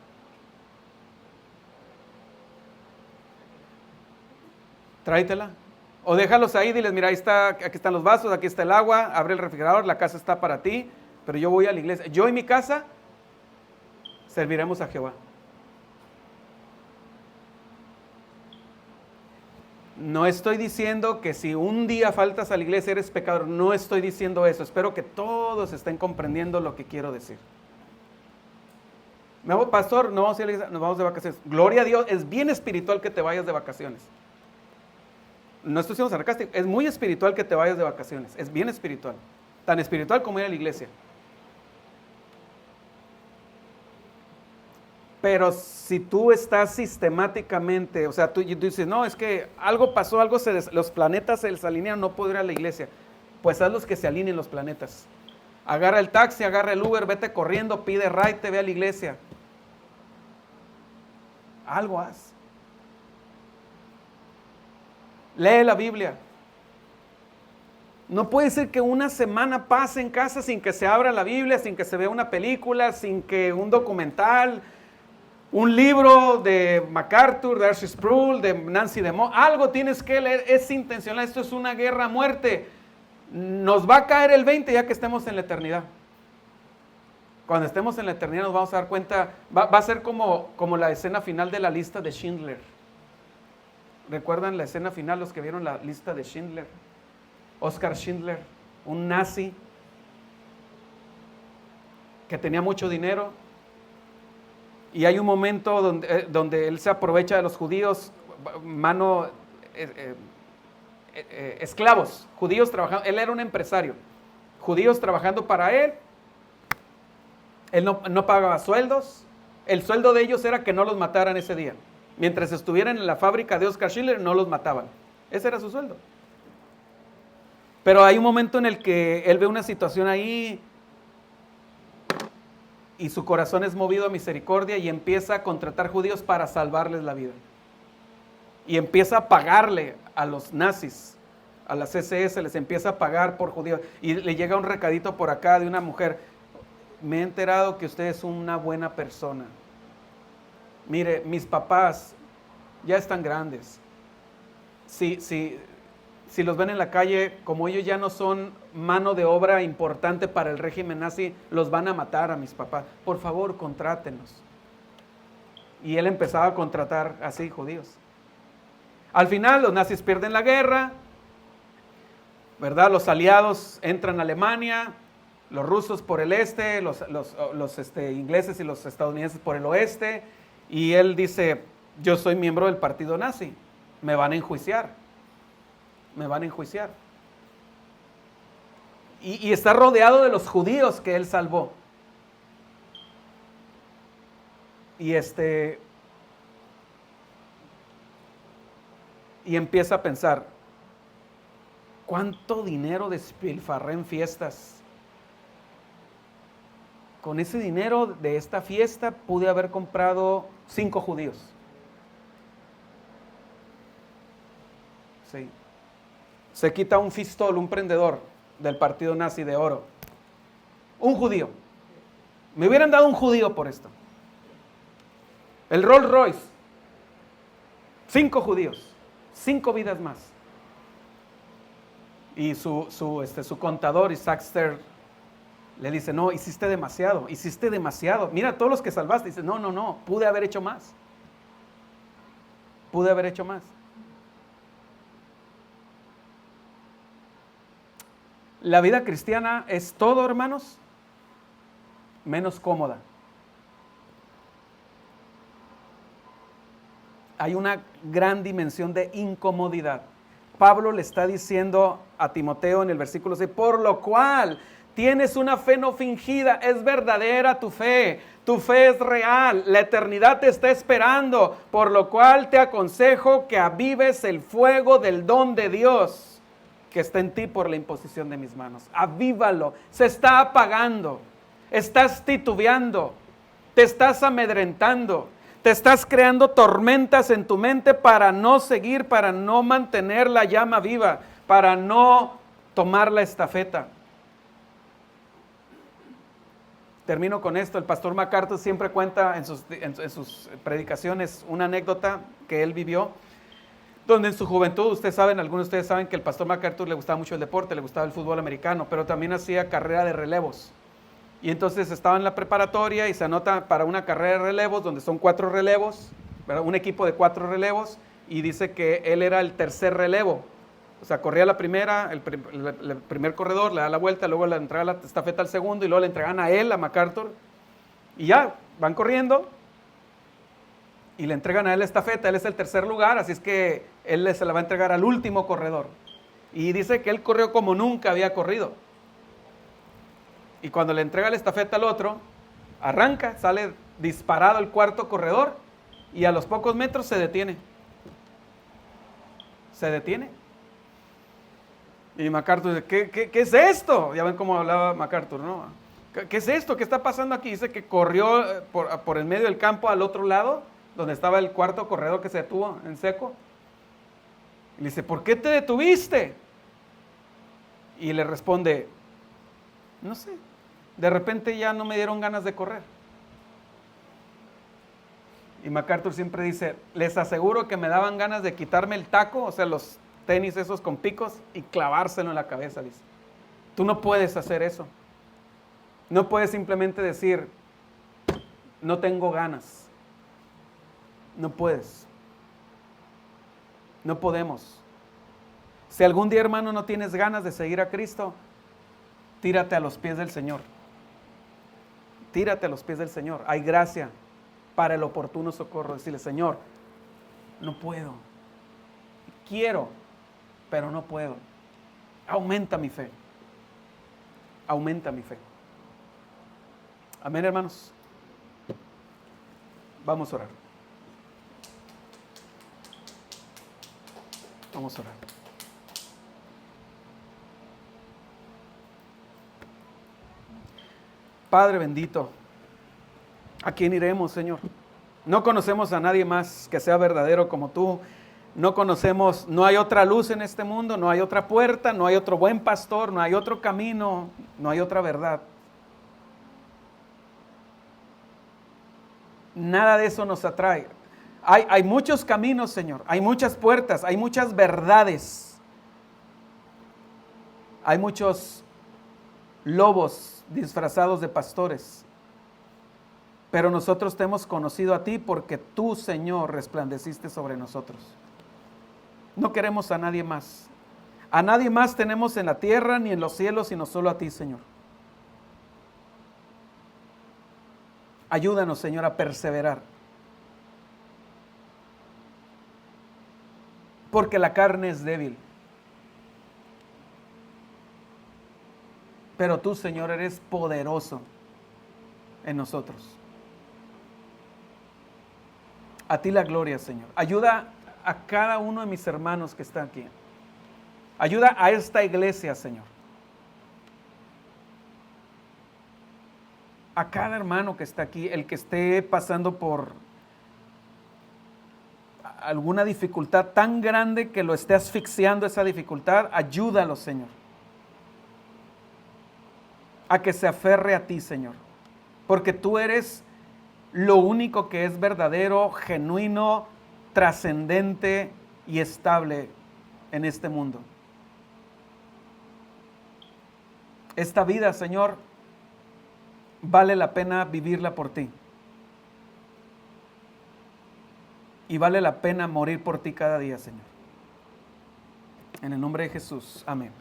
Tráetela. O déjalos ahí, diles, mira, aquí están los vasos, aquí está el agua, abre el refrigerador, la casa está para ti, pero yo voy a la iglesia. Yo y mi casa serviremos a Jehová. No estoy diciendo que si un día faltas a la iglesia eres pecador, no estoy diciendo eso. Espero que todos estén comprendiendo lo que quiero decir. Pastor, no vamos a ir a la iglesia, nos vamos de vacaciones. Gloria a Dios, es bien espiritual que te vayas de vacaciones. No estoy siendo sarcástico, es muy espiritual que te vayas de vacaciones, es bien espiritual. Tan espiritual como ir a la iglesia. Pero si tú estás sistemáticamente, o sea, tú dices, no, es que algo pasó, los planetas se desalinearon, no puedo ir a la iglesia. Pues haz los que se alineen los planetas. Agarra el taxi, agarra el Uber, vete corriendo, pide ride, te ve a la iglesia. Algo haz. Lee la Biblia. No puede ser que una semana pase en casa sin que se abra la Biblia, sin que se vea una película, sin que un documental, un libro de MacArthur, de Archie Sproul, de Nancy DeMoss, algo tienes que leer. Es intencional, esto es una guerra a muerte. Nos va a caer el 20 ya que estemos en la eternidad. Cuando estemos en la eternidad nos vamos a dar cuenta, va a ser como la escena final de la lista de Schindler. ¿Recuerdan la escena final los que vieron la lista de Schindler? Oskar Schindler, un nazi que tenía mucho dinero, y hay un momento donde él se aprovecha de los judíos, esclavos, judíos trabajando. Él era un empresario, judíos trabajando para él. Él no pagaba sueldos. El sueldo de ellos era que no los mataran ese día. Mientras estuvieran en la fábrica de Oskar Schindler, no los mataban. Ese era su sueldo. Pero hay un momento en el que él ve una situación ahí y su corazón es movido a misericordia y empieza a contratar judíos para salvarles la vida. Y empieza a pagarle a los nazis, a las SS, les empieza a pagar por judíos. Y le llega un recadito por acá de una mujer: me he enterado que usted es una buena persona. Mire, mis papás ya están grandes. Si los ven en la calle, como ellos ya no son mano de obra importante para el régimen nazi, los van a matar a mis papás. Por favor, contrátenos. Y él empezaba a contratar así judíos. Al final los nazis pierden la guerra, ¿verdad? Los aliados entran a Alemania, los rusos por el este, los ingleses y los estadounidenses por el oeste, y él dice: yo soy miembro del partido nazi, me van a enjuiciar. Y está rodeado de los judíos que él salvó. Y empieza a pensar: ¿cuánto dinero despilfarré en fiestas? Con ese dinero de esta fiesta pude haber comprado 5 judíos. Sí. Se quita un fistol, un prendedor del partido nazi de oro. Un judío. Me hubieran dado un judío por esto. El Rolls Royce. 5 judíos. 5 vidas más. Y su contador, Isaac Stern, le dice: no, hiciste demasiado. Mira, todos los que salvaste. Dice: no, pude haber hecho más. La vida cristiana es todo, hermanos, menos cómoda. Hay una gran dimensión de incomodidad. Pablo le está diciendo a Timoteo en el versículo 6: por lo cual tienes una fe no fingida, es verdadera tu fe es real, la eternidad te está esperando, por lo cual te aconsejo que avives el fuego del don de Dios que está en ti por la imposición de mis manos. Avívalo, se está apagando, estás titubeando, te estás amedrentando, te estás creando tormentas en tu mente para no seguir, para no mantener la llama viva, para no tomar la estafeta. Termino con esto. El pastor MacArthur siempre cuenta en sus predicaciones una anécdota que él vivió, donde en su juventud, algunos de ustedes saben que el pastor MacArthur le gustaba mucho el deporte, le gustaba el fútbol americano, pero también hacía carrera de relevos. Y entonces estaba en la preparatoria y se anota para una carrera de relevos, donde son 4 relevos, ¿verdad? Un equipo de 4 relevos, y dice que él era el tercer relevo. O sea, corría la primera, el primer corredor, le da la vuelta, luego le entrega la estafeta al segundo, y luego le entregan a él, a MacArthur, y ya, van corriendo, y le entregan a él la estafeta. Él es el tercer lugar, así es que él se la va a entregar al último corredor. Y dice que él corrió como nunca había corrido. Y cuando le entrega la estafeta al otro, arranca, sale disparado el cuarto corredor, y a los pocos metros se detiene. Y MacArthur dice: ¿Qué es esto? Ya ven cómo hablaba MacArthur, ¿no? ¿Qué es esto? ¿Qué está pasando aquí? Dice que corrió por el medio del campo al otro lado, donde estaba el cuarto corredor que se detuvo en seco. Y le dice: ¿por qué te detuviste? Y le responde, no sé, de repente ya no me dieron ganas de correr. Y MacArthur siempre dice, les aseguro que me daban ganas de quitarme el taco, o sea, los tenis esos con picos, y clavárselo en la cabeza, dice. Tú no puedes hacer eso. No puedes simplemente decir, no tengo ganas. No puedes. No podemos. Si algún día, hermano, no tienes ganas de seguir a Cristo, tírate a los pies del Señor. Tírate a los pies del Señor. Hay gracia para el oportuno socorro. Decirle, Señor, no puedo. Quiero, pero no puedo. Aumenta mi fe. Aumenta mi fe. Amén, hermanos. Vamos a orar. Vamos a orar. Padre bendito, ¿a quién iremos, Señor? No conocemos a nadie más que sea verdadero como tú. No conocemos, no hay otra luz en este mundo, no hay otra puerta, no hay otro buen pastor, no hay otro camino, no hay otra verdad. Nada de eso nos atrae. Hay muchos caminos, Señor, hay muchas puertas, hay muchas verdades. Hay muchos lobos disfrazados de pastores. Pero nosotros te hemos conocido a ti porque tú, Señor, resplandeciste sobre nosotros. No queremos a nadie más. A nadie más tenemos en la tierra ni en los cielos, sino solo a ti, Señor. Ayúdanos, Señor, a perseverar. Porque la carne es débil. Pero tú, Señor, eres poderoso en nosotros. A ti la gloria, Señor. Ayuda a cada uno de mis hermanos que está aquí. Ayuda a esta iglesia, Señor. A cada hermano que está aquí, el que esté pasando por alguna dificultad tan grande que lo esté asfixiando esa dificultad, ayúdalo, Señor. A que se aferre a ti, Señor. Porque tú eres lo único que es verdadero, genuino, trascendente y estable en este mundo. Esta vida, Señor, vale la pena vivirla por ti. Y vale la pena morir por ti cada día, Señor. En el nombre de Jesús. Amén.